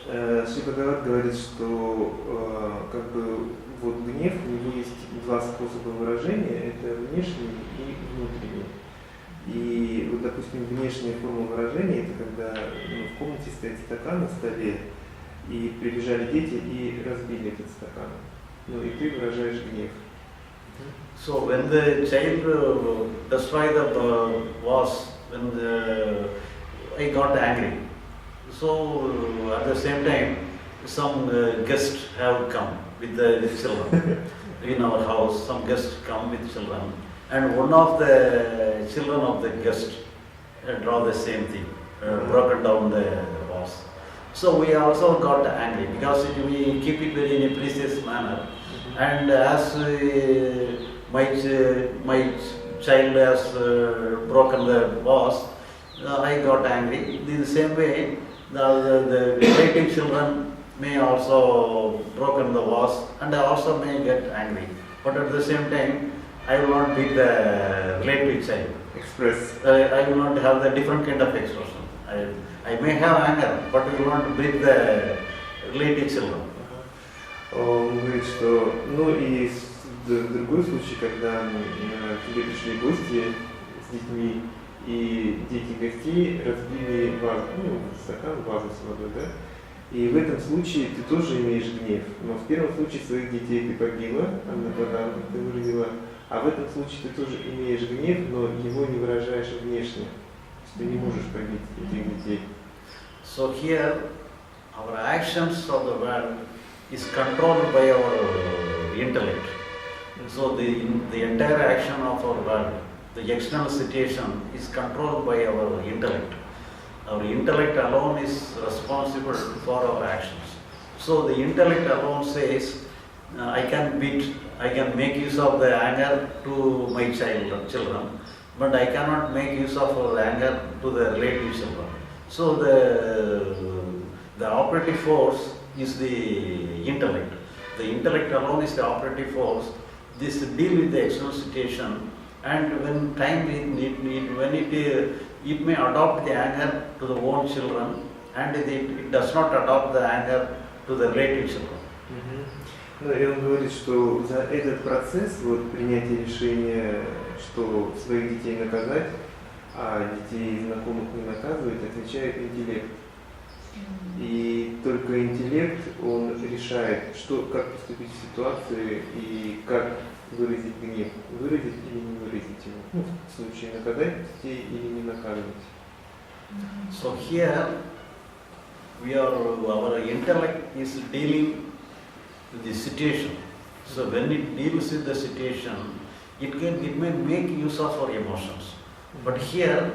Шри Бхагават говорит, что как бы вот гнев, у него есть два способа выражения, это внешний и внутренний. И вот, допустим, внешняя форма выражения, это когда в комнате стоит стакан на столе, и прибежали дети и разбили этот стакан. Ну и ты выражаешь гнев. So when the child destroyed the vase, I got angry. So at the same time, some guests have come with the children in our house. Some guests come with children, and one of the children of the guest draw the same thing, broken down the vase. So we also got angry because we keep it very in a precious manner, and as my child has broken the vase, I got angry. In the same way, the relative children may also broken the vase, and I also may get angry. But at the same time, I will not beat the relative child. Express. I will not have the different kind of expression. I may have anger, but I will not beat the relative children. Он говорит, что, ну и другой случай, когда к тебе пришли гости с детьми, и дети гостей разбили вазу, стакан, вазу с водой, да? И в этом случае ты тоже имеешь гнев, но в первом случае своих детей ты побила, вода ты выразила, а в этом случае ты тоже имеешь гнев, но его не выражаешь внешне, то есть ты не можешь побить этих детей. So here, our actions of the world is controlled by our intellect. So the entire action of our world, the external situation is controlled by our intellect. Our intellect alone is responsible for our actions. So the intellect alone says, I can make use of the anger to my children, but I cannot make use of anger to the relative children. So the operative force is the intellect. The intellect alone is the operative force. This deal with the external situation, and when time it may adopt the anger to the own children, and it does not adopt the anger to the relative children. Ну, и он говорит, что за этот процесс вот, принятия решения, что своих детей наказать, а детей знакомых не наказывать, отвечает интеллект. И только интеллект, он решает, как поступить в ситуации и как выразить гнев, выразить или не выразить его. Ну, в случае наказать детей или не наказывать. So here, our intellect is dealing with the situation. So when it deals with the situation, it may make use of our emotions. But here,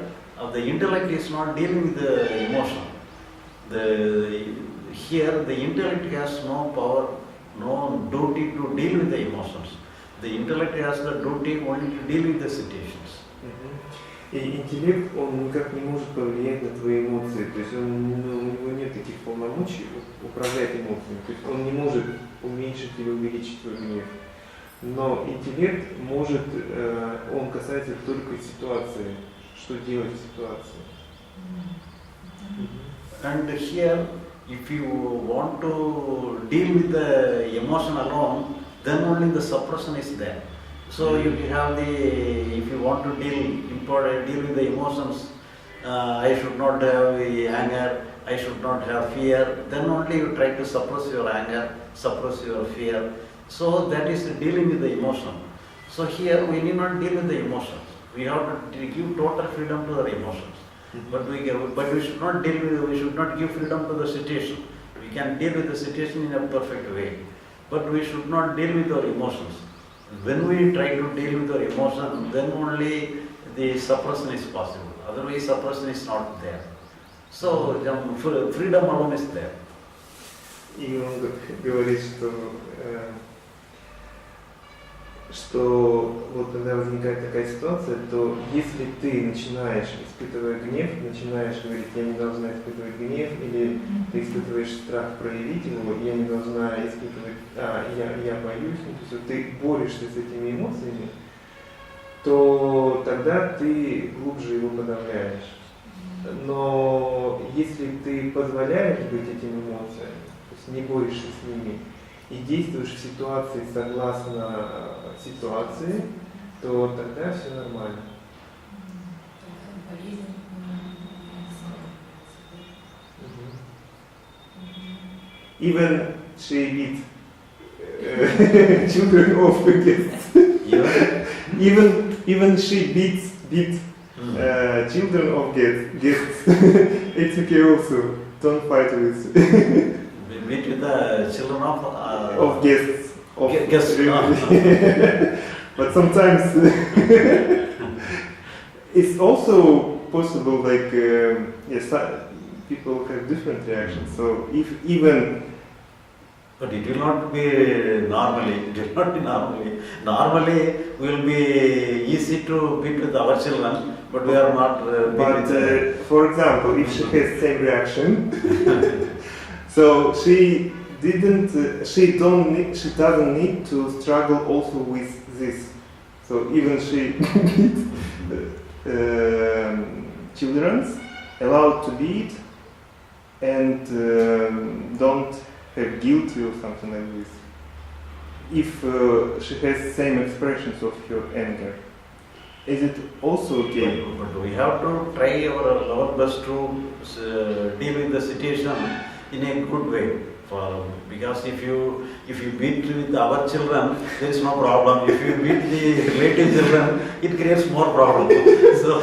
the intellect is not dealing with the emotion. Here, the intellect has no power, no duty to deal with the emotions. The intellect has the duty only to deal with the situations. И интеллект, он никак не может повлиять на твои эмоции, то есть у него нет таких полномочий управлять эмоциями, то есть он не может уменьшить или увеличить твой гнев. Но интеллект может, он касается только ситуации, что делать в ситуации. And here, if you want to deal with the emotion alone, then only the suppression is there. So if you want to deal with the emotions, I should not have anger, I should not have fear, then only you try to suppress your anger, suppress your fear. So that is dealing with the emotion. So here we need not deal with the emotions. We have to give total freedom to the emotions. But we should not give freedom to the situation. We can deal with the situation in a perfect way. But we should not deal with our emotions. When we try to deal with our emotion, then only the suppression is possible. Otherwise, suppression is not there. So, freedom alone is there. И он говорит, что вот когда возникает такая ситуация, то если ты начинаешь, испытывая гнев, начинаешь говорить, я не должна испытывать гнев, или ты испытываешь страх проявить его, я не должна испытывать, я боюсь, то есть вот ты борешься с этими эмоциями, то тогда ты глубже его подавляешь. Но если ты позволяешь быть этим эмоциям, то есть не борешься с ними, и действуешь в ситуации согласно ситуации, то тогда все нормально. Even she beat children of the guests. Even she beat children of guests. It's okay also. Don't fight with. Beat with the children of guests. Guests. But sometimes it's also possible, like yes, people have different reactions. So if even. But it will not be normally. It will not be normally. Normally, we will be easy to beat with our children, but we are not. For example, if she has same reaction, so she doesn't need to struggle also with this. So even she beat children, allowed to beat, and don't have guilty or something like this. If she has same expressions of her anger, is it also okay? But we have to try our best to deal with the situation in a good way. Because if you beat with our children, there is no problem. If you beat the relative children, it creates more problem. So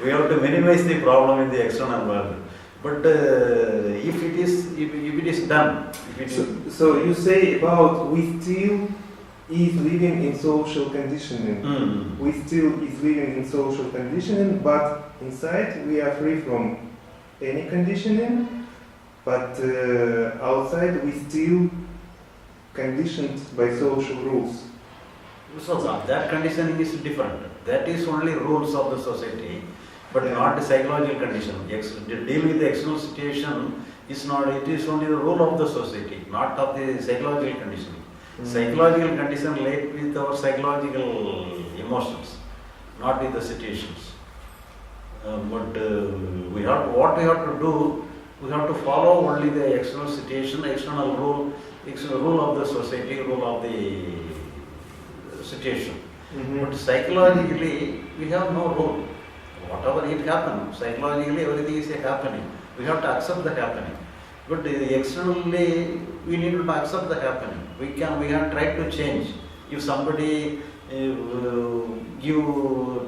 we have to minimize the problem in the external world. But if it is done, so you say about we still is living in social conditioning. We still is living in social conditioning, but inside we are free from any conditioning. But outside we still conditioned by social rules. So that conditioning is different. That is only rules of the society, but not the psychological condition. Deal with the external situation is not. It is only the rule of the society, not of the psychological conditioning. Psychological condition relate with our psychological emotions, not with the situations. What we have to do. We have to follow only the external situation, external rule of the society, rule of the situation. But psychologically, we have no rule. Whatever it happens, psychologically everything is happening. We have to accept the happening. But externally, we need to accept the happening. We can try to change. If somebody give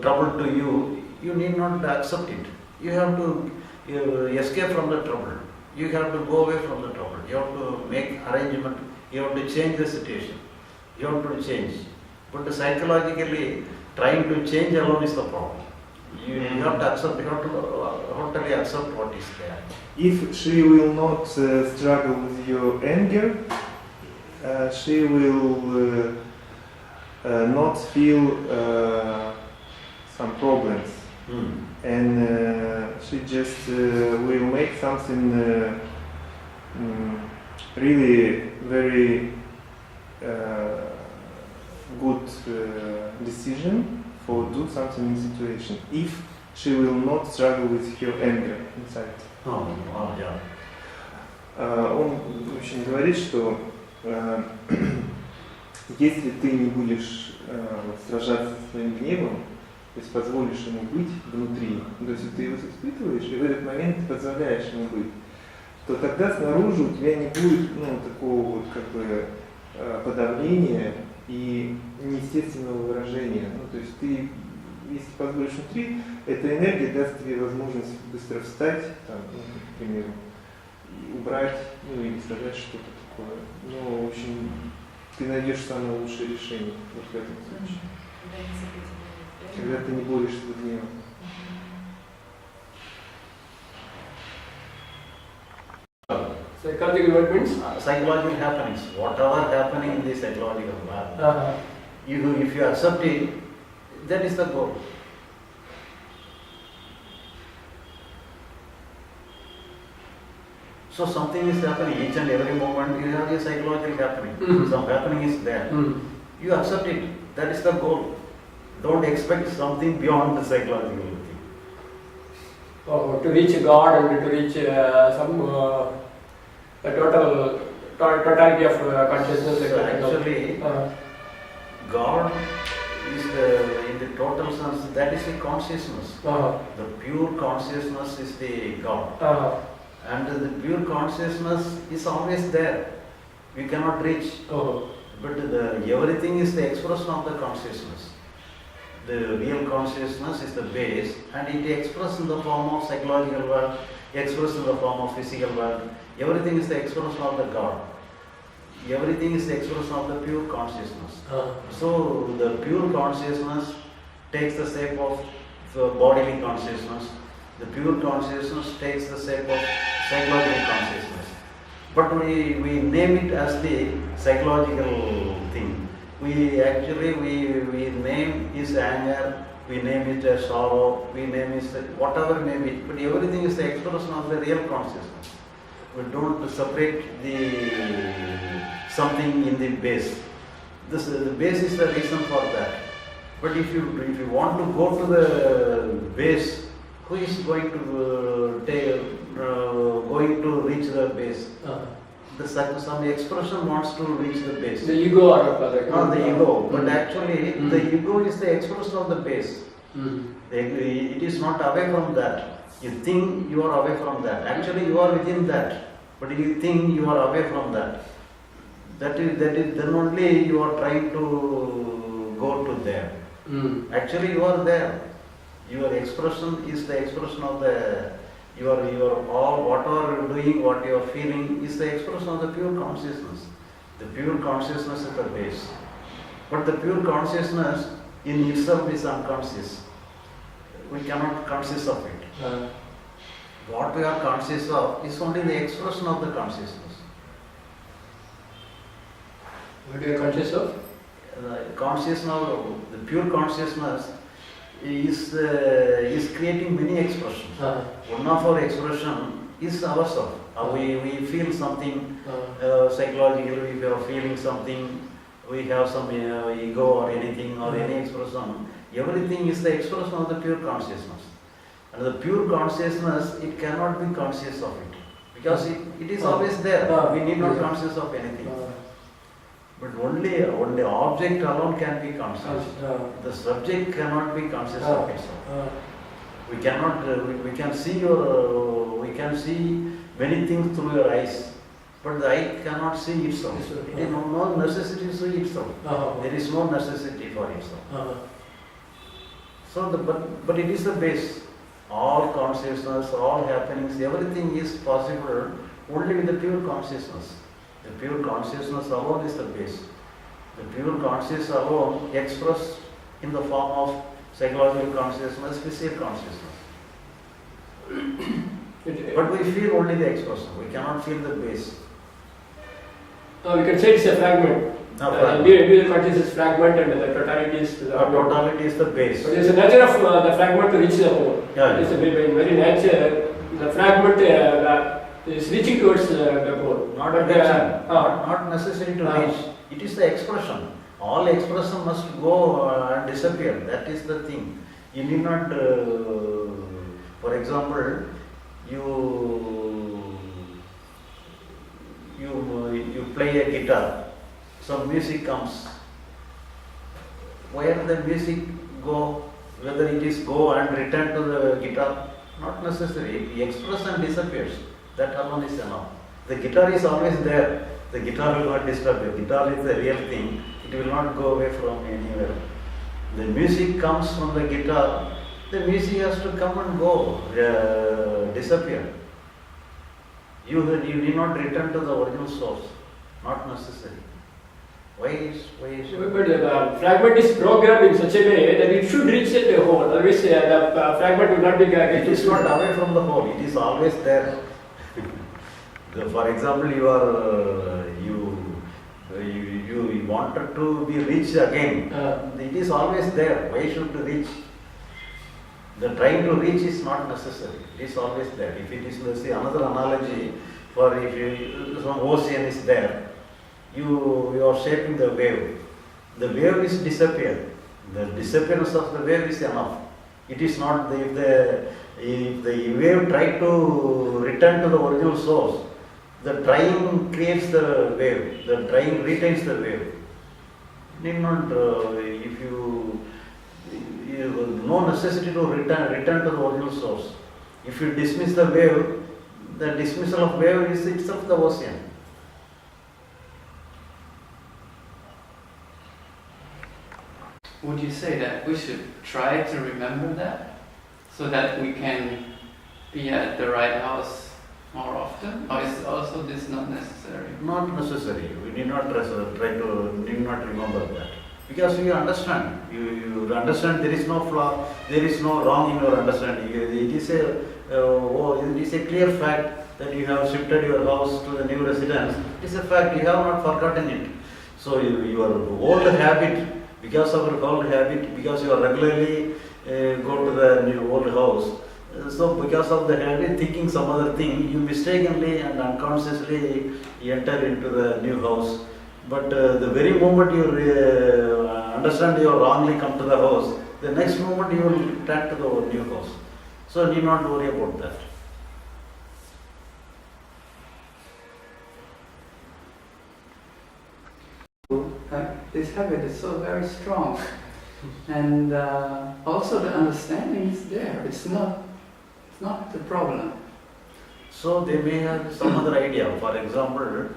trouble to you, you need not accept it. You have to escape from the trouble. You have to go away from the trouble. You have to make arrangement. You have to change the situation. You have to change. But psychologically, trying to change alone is the problem. You have to accept. You have to totally accept what is there. If she will not struggle with your anger, she will not feel some problems. And she just will make something really very good decision for do something in situation if she will not struggle with her anger inside. Он в общем говорит, что если ты не будешь сражаться со своим гневом, то есть позволишь ему быть внутри, то есть ты его испытываешь, и в этот момент ты позволяешь ему быть, то тогда снаружи у тебя не будет такого вот как бы подавления и неестественного выражения. То есть ты, если позволишь внутри, эта энергия даст тебе возможность быстро встать, к примеру, и убрать, или сказать что-то такое. В общем, ты найдешь самое лучшее решение вот в этом случае. Когда Когда не сопротивляешься. ты не борешься с гневом. Psychological what means? Psychological happenings, whatever happening in the psychological world, if you accept it, that is the goal. So something is happening each and every moment. You have a psychological happening. Mhm. Some happening is there. You accept it. That is the goal. Don't expect something beyond the psychological thing. To reach God and to reach some totality of consciousness. So actually, God is in the total sense, that is the consciousness. The pure consciousness is the God. And the pure consciousness is always there. We cannot reach. But everything is the expression of the consciousness. The real consciousness is the base, and it expresses in the form of psychological world, expressed in the form of physical world. Everything is the expression of the God. Everything is the expression of the pure consciousness. So the pure consciousness takes the shape of the bodily consciousness. The pure consciousness takes the shape of psychological consciousness. But we name it as the psychological thing. We actually name is anger, we name it as sorrow, we name it whatever may be. But everything is the expression of the real consciousness. We don't separate the something in the base. The base is the reason for that. But if you want to go to the base, who is going to reach the base? Some expression wants to reach the base. The ego or Not the ego, but actually the ego is the expression of the base. It is not away from that. You think you are away from that. Actually you are within that. But you think you are away from that. That is then only you are trying to go to there. Actually you are there. Your expression is the expression of the your all whatever you are doing, what you are feeling is the expression of the pure consciousness. The pure consciousness is the base. But the pure consciousness in itself is unconscious. We cannot conscious of it. What we are conscious of is only the expression of the consciousness. What are you conscious of? The pure consciousness is creating many expressions. One of our expression is ourself. We feel something psychologically, we are feeling something, we have some ego or anything or any expression. Everything is the expression of the pure consciousness. And the pure consciousness, it cannot be conscious of it. Because it is always there. We need not conscious of anything. But only object alone can be conscious. The subject cannot be conscious of itself. We cannot. We can see many things through your eyes, but the eye cannot see itself. It is no necessity to see itself. There is no necessity for itself. So, but it is the base. All consciousness, all happenings, everything is possible only with the pure consciousness. The pure consciousness alone is the base. The pure consciousness alone expressed in the form of psychological consciousness, physical consciousness. But we feel only the expression. We cannot feel the base. We can say it's a fragment. Individual consciousness is fragment and the totality is the totality is the base. But it's the nature of the fragment to reach the whole. It's by very nature, the fragment is reaching towards the goal. Not necessary to reach. It is the expression. All expression must go and disappear. That is the thing. You need not, for example, you play a guitar. Some music comes. Where the music go, whether it is go and return to the guitar, not necessary. It expresses and disappears. That alone is enough. The guitar is always there. The guitar will not disturb you. Guitar is the real thing. It will not go away from anywhere. The music comes from the guitar. The music has to come and go, disappear. You need not return to the original source. Not necessary. Why is But the fragment is programmed in such a way that it should reach the whole. Otherwise, the fragment will not be it getting is not away from the whole, it is always there. For example, you wanted to be reached again. It is always there. Why should to reach? The trying to reach is not necessary. It is always there. If it is, let's say, another analogy for if some ocean is there, you are shaping the wave. The wave is disappeared. The disappearance of the wave is enough. It is not if the wave try to return to the original source, the trying creates the wave. The trying retains the wave. Need not if you no necessity to return to the original source. If you dismiss the wave, the dismissal of wave is itself the ocean. Would you say that we should try to remember that so that we can be at the right house more often? Or is also this not necessary? Not necessary. We need not need not remember that. Because you understand. You understand there is no flaw, there is no wrong in your understanding. It is a clear fact that you have shifted your house to the new residence. It is a fact, you have not forgotten it. So your old habit, because of your old habit, because you are regularly go to the new old house, so because of the habit thinking some other thing, you mistakenly and unconsciously enter into the new house. But the very moment you understand you are wrongly come to the house, the next moment you will turn to the new house. So need not worry about that. This habit is so very strong, and also the understanding is there. It's not the problem. So they may have some other idea. For example,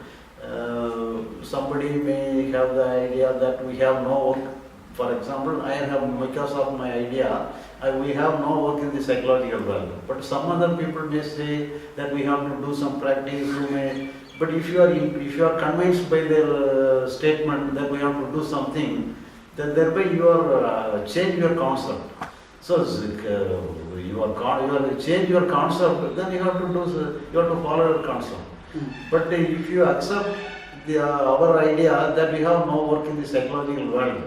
somebody may have the idea that we have no work. For example, I have, because of my idea, we have no work in the psychological world. But some other people may say that we have to do some practice. But if you are convinced by their statement that we have to do something, then thereby you are change your concept. So you are change your concept, then you have to follow your concept. But if you accept our idea that we have no work in the psychological world,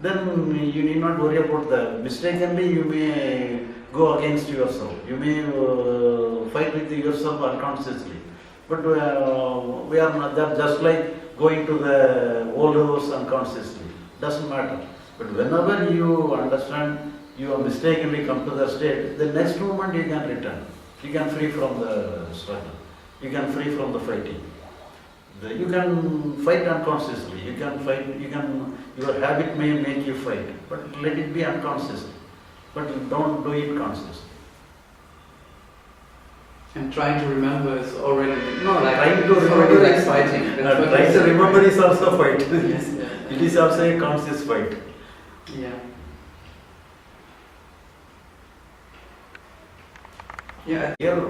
then you need not worry about that. Mistakenly you may go against yourself. You may fight with yourself unconsciously. But we are not that, just like going to the old house unconsciously. Doesn't matter. But whenever you understand you have mistakenly come to the state, the next moment you can return. You can free from the struggle. You can free from the fighting. You can fight unconsciously. You can fight. Your habit may make you fight, but let it be unconsciously. But don't do it consciously. And trying to remember is already Trying to it's remember already like is fighting. trying to remember is also fight. Yes, yeah. It is also a conscious fight. Yeah. Yeah. Here,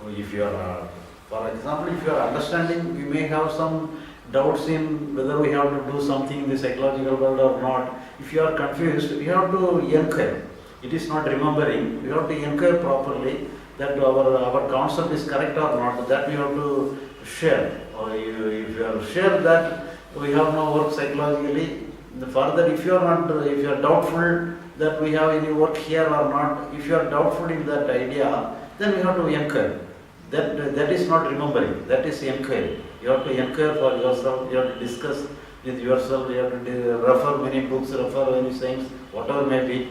if you are, for example, if you are understanding, we may have some doubts in whether we have to do something in the psychological world or not. If you are confused, you have to inquire. It is not remembering. You have to inquire properly that our concept is correct or not. That we have to share. Or if you are share that we have no work psychologically. Further, if you are doubtful that we have any work here or not, if you are doubtful in that idea, then we have to inquire. That is not remembering, that is inquiry. You have to inquire for yourself, you have to discuss with yourself, you have to refer many books, refer many things, whatever may be.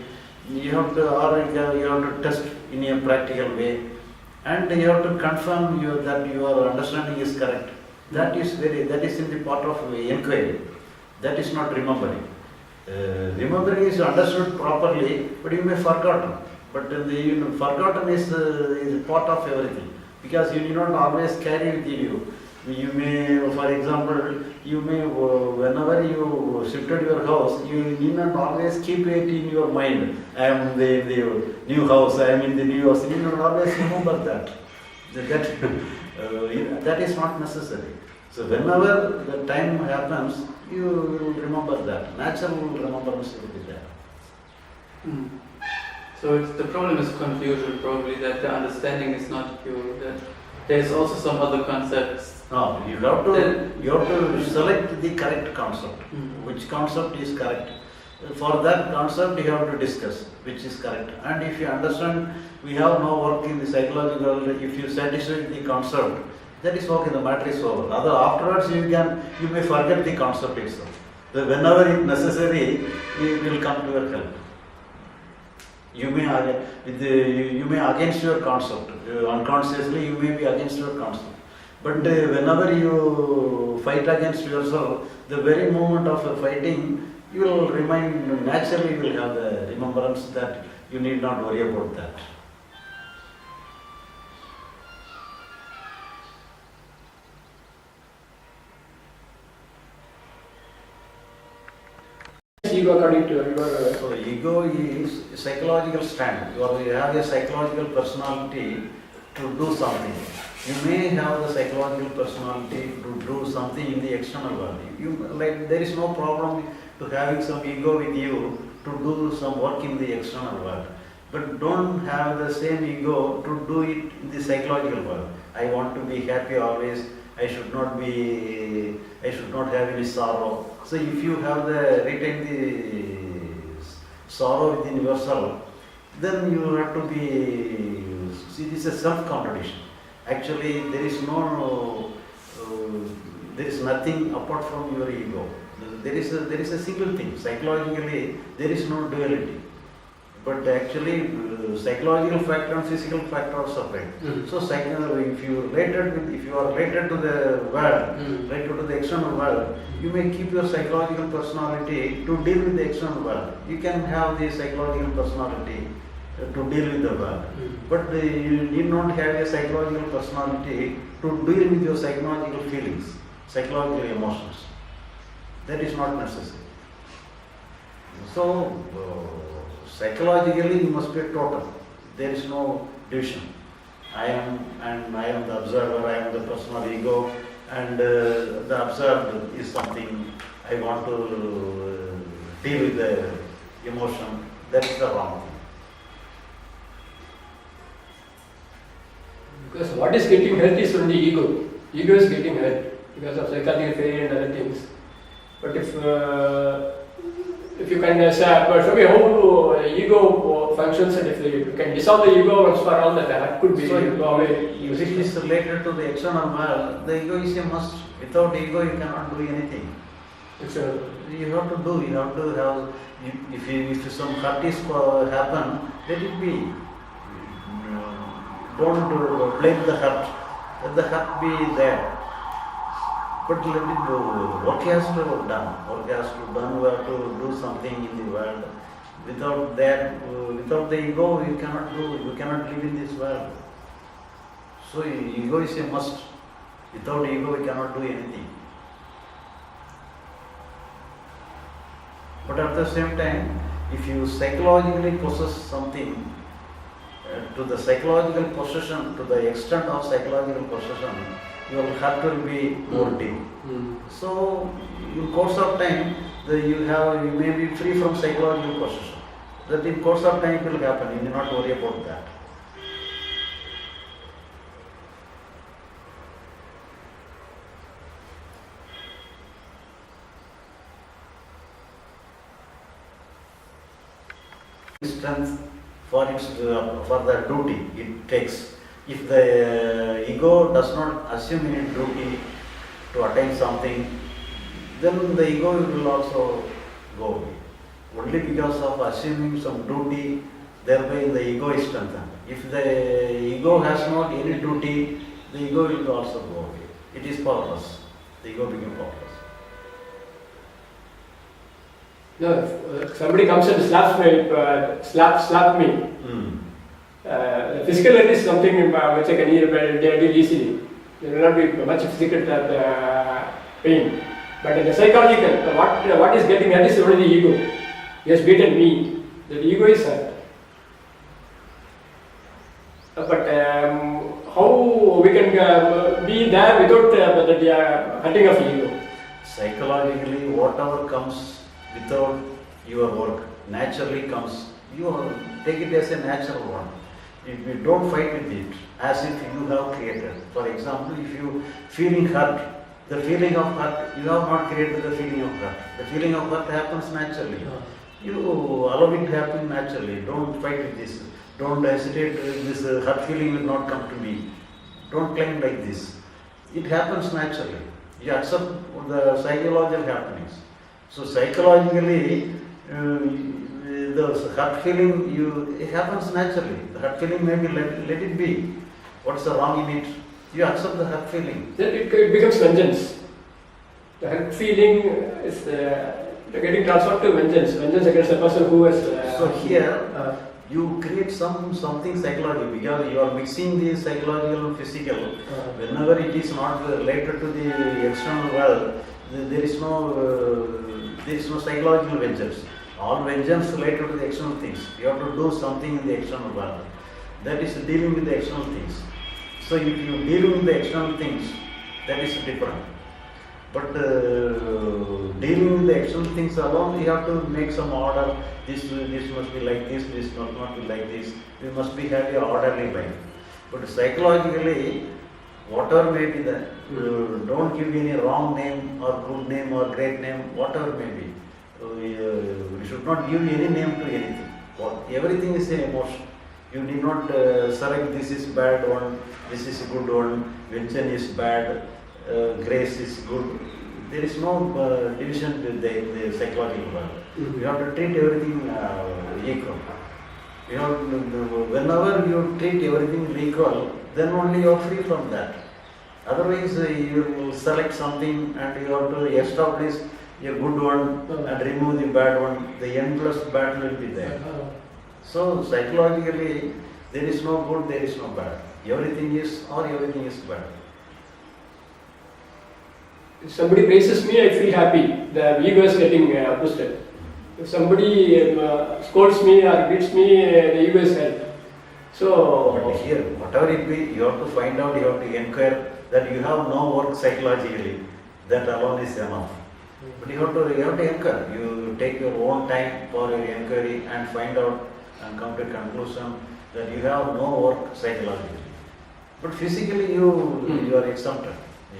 You have to test in a practical way, and you have to confirm that your understanding is correct. That is in the part of inquiry. That is not remembering. Remembering is understood properly, but you may forgotten. But forgotten is part of everything, because you need not always carry with you. You may, for example, whenever you shifted your house, you need not always keep it in your mind. I am in the new house, I am in the new house. You need not always remember that. That is not necessary. So whenever the time happens, you will remember that. Natural remembrance will be there. Mm. So the problem is confusion, probably, that the understanding is not pure, that there's also some other concepts. No, you have to select the correct concept. Which concept is correct? For that concept, you have to discuss which is correct. And if you understand, we have no work in the psychological. If you satisfy the concept, that is okay. The matter is over. Afterwards, you may forget the concept itself. Whenever it necessary, it will come to your help. You may against your concept. Unconsciously, you may be against your concept. But whenever you fight against yourself, the very moment of fighting, you will remind, naturally you will have the remembrance that you need not worry about that. Ego according to your So ego is a psychological stand. You have a psychological personality to do something. You may have the psychological personality to do something in the external world. There is no problem to having some ego with you to do some work in the external world. But don't have the same ego to do it in the psychological world. I want to be happy always. I should not have any sorrow. So if you have retain the sorrow within yourself, then you have to be. See, this is a self-contradiction. Actually, there is nothing apart from your ego. There is a single thing. Psychologically, there is no duality. But actually, psychological factor and physical factor are separate. So, if you are related to the world, related to the external world, you may keep your psychological personality to deal with the external world. You can have the psychological personality to deal with the world. But you need not have a psychological personality to deal with your psychological feelings, psychological emotions. That is not necessary. So, psychologically you must be total. There is no division. I am the observer, I am the personal ego, and the observed is something I want to deal with the emotion. That is the wrong thing. Because what is getting hurt is only ego. Ego is getting hurt because of psychological failure and other things. But if you can show me how ego functions, and if you can dissolve the ego once for all, that could be. So if it is related to the external world, the ego is a must. Without ego, you cannot do anything. You have to do. You have to have. If some hurt is happen, let it be. Don't blame the hurt. Let the hurt be there. But let it go. Work has to be done. Work has to be done. We have to do something in the world. Without that, without the ego, you cannot do. You cannot live in this world. So ego is a must. Without ego, we cannot do anything. But at the same time, if you psychologically possess something, to the psychological possession, to the extent of psychological possession, your heart will be more deep. So, in course of time, you may be free from psychological possession. That in course of time it will happen. You need not worry about that. Strength for the duty it takes. If the ego does not assume any duty to attain something, then the ego will also go away. Only because of assuming some duty, thereby the ego is strengthened. If the ego has not any duty, the ego will also go away. It is powerless. The ego becomes powerless. No, if somebody comes and slaps me, physical hurt is something which I can deal easily. There will not be much physical pain. But in the psychological, what is getting hurt is only the ego. He has beaten me. The ego is hurt. But how we can be there without the the hurting of ego. Psychologically, whatever comes without your work naturally comes. You take it as a natural one. If you don't fight with it, as if you have created. For example, if you feeling hurt, the feeling of hurt, you have not created the feeling of hurt. The feeling of hurt happens naturally. You allow it to happen naturally. Don't fight with this. Don't hesitate. This hurt feeling will not come to me. Don't claim like this. It happens naturally. You accept the psychological happenings. So psychologically, the hurt feeling, it happens naturally. The hurt feeling maybe let it be. What's the wrong in it? You accept the hurt feeling. Then it becomes vengeance. The hurt feeling is getting transformed to vengeance. Vengeance against the person who has. So here, you create something psychological because you are mixing the psychological and physical. Whenever it is not related to the external world, there is no psychological vengeance. All vengeance related to the external things. You have to do something in the external world. That is dealing with the external things. So if you deal with the external things, that is different. But dealing with the external things alone, you have to make some order. This must be like this must not be like this. We must be having an orderly life. But psychologically, whatever may be that, don't give any wrong name or good name or great name, whatever may be. We should not give any name to anything. Everything is an emotion. You need not select this is bad one, this is good one, vengeance is bad, grace is good. There is no division with the psychological world. You have to treat everything equal. Whenever you treat everything equal, then only you are free from that. Otherwise, you select something and you have to establish a good one and remove the bad one. The endless battle will be there. So psychologically, there is no good, there is no bad. Everything is or everything is bad. If somebody praises me, I feel happy. The ego is getting boosted. If somebody scolds me or beats me, the ego is hurt. So, but here, whatever it be, you have to find out, you have to inquire that you have no work psychologically. That alone is enough. But you have to inquire. You take your own time for your inquiry and find out and come to a conclusion that you have no work psychologically. But physically you are exempted.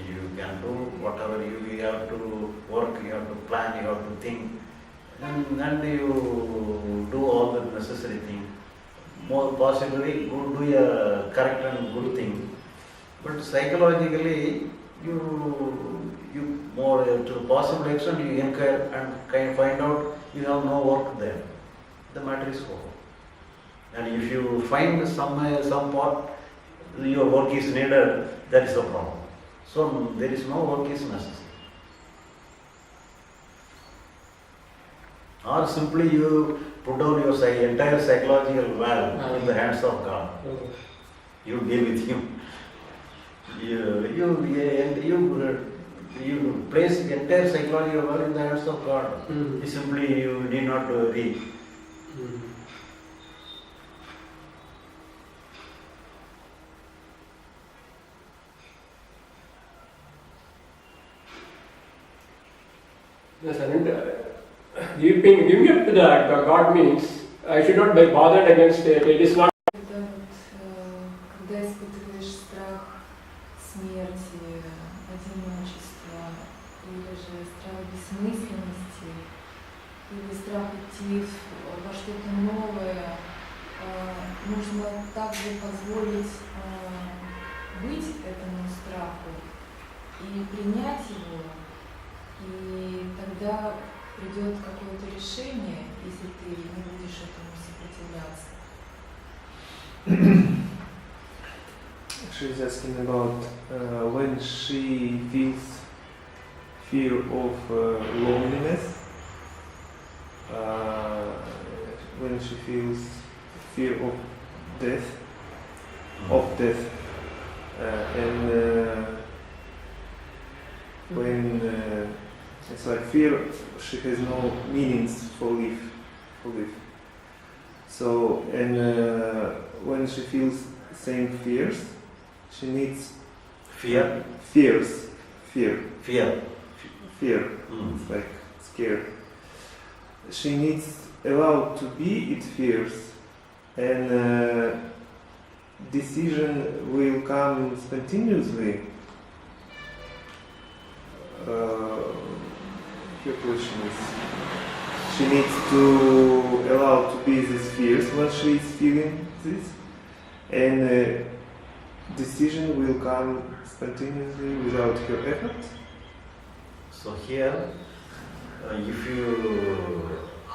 You can do whatever you have to work, you have to plan, you have to think, and then you do all the necessary things. More possibly, do a correct and good thing. But psychologically, you more to possible extent you inquire and find out you have no work there. The matter is over. And if you find some part your work is needed, that is a problem. So there is no work is necessary. Or simply you put down your entire psychological well in the hands of God. You deal with Him. You place the entire psychological well in the hands of God. Simply you need not read. Yes, and giving up to the God means I should not be bothered against it. It is not. Когда испытываешь страх смерти, одиночества, или же страх бессмысленности, или страх идти во что-то новое, нужно также позволить быть этому страху и принять его. И тогда придет какое-то решение, если ты не будешь этому сопротивляться. She's asking about when she feels fear of loneliness, when she feels fear of death, and when it's like fear, she has no meanings for life. So, and when she feels same fears, she needs fears fear. Fear. Fear. It's like scared. She needs allowed to be it fears, and decision will come spontaneously. Your question is, she needs to allow to be these fears when she is feeling this, and decision will come spontaneously without her effort. So here, if you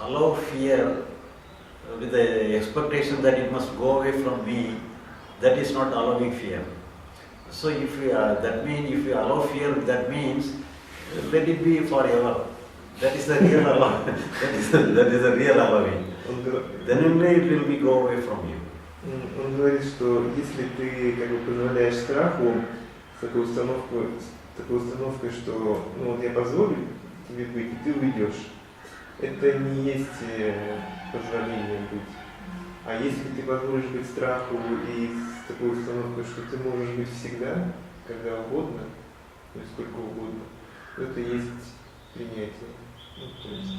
allow fear with the expectation that it must go away from me, that is not allowing fear. So if you, that means if you allow fear, that means let it be forever. That is the real allowing. that is the real allowing. Then only it will be go away from you. Он говорит, что если ты как бы позволяешь страху с такой установкой, что ну вот я позволю тебе быть, и ты уйдешь, это не есть позволение быть. А если ты позволишь быть страху и с такой установкой, что ты можешь быть всегда, когда угодно, то есть сколько угодно, то это есть принятие. Ну, то есть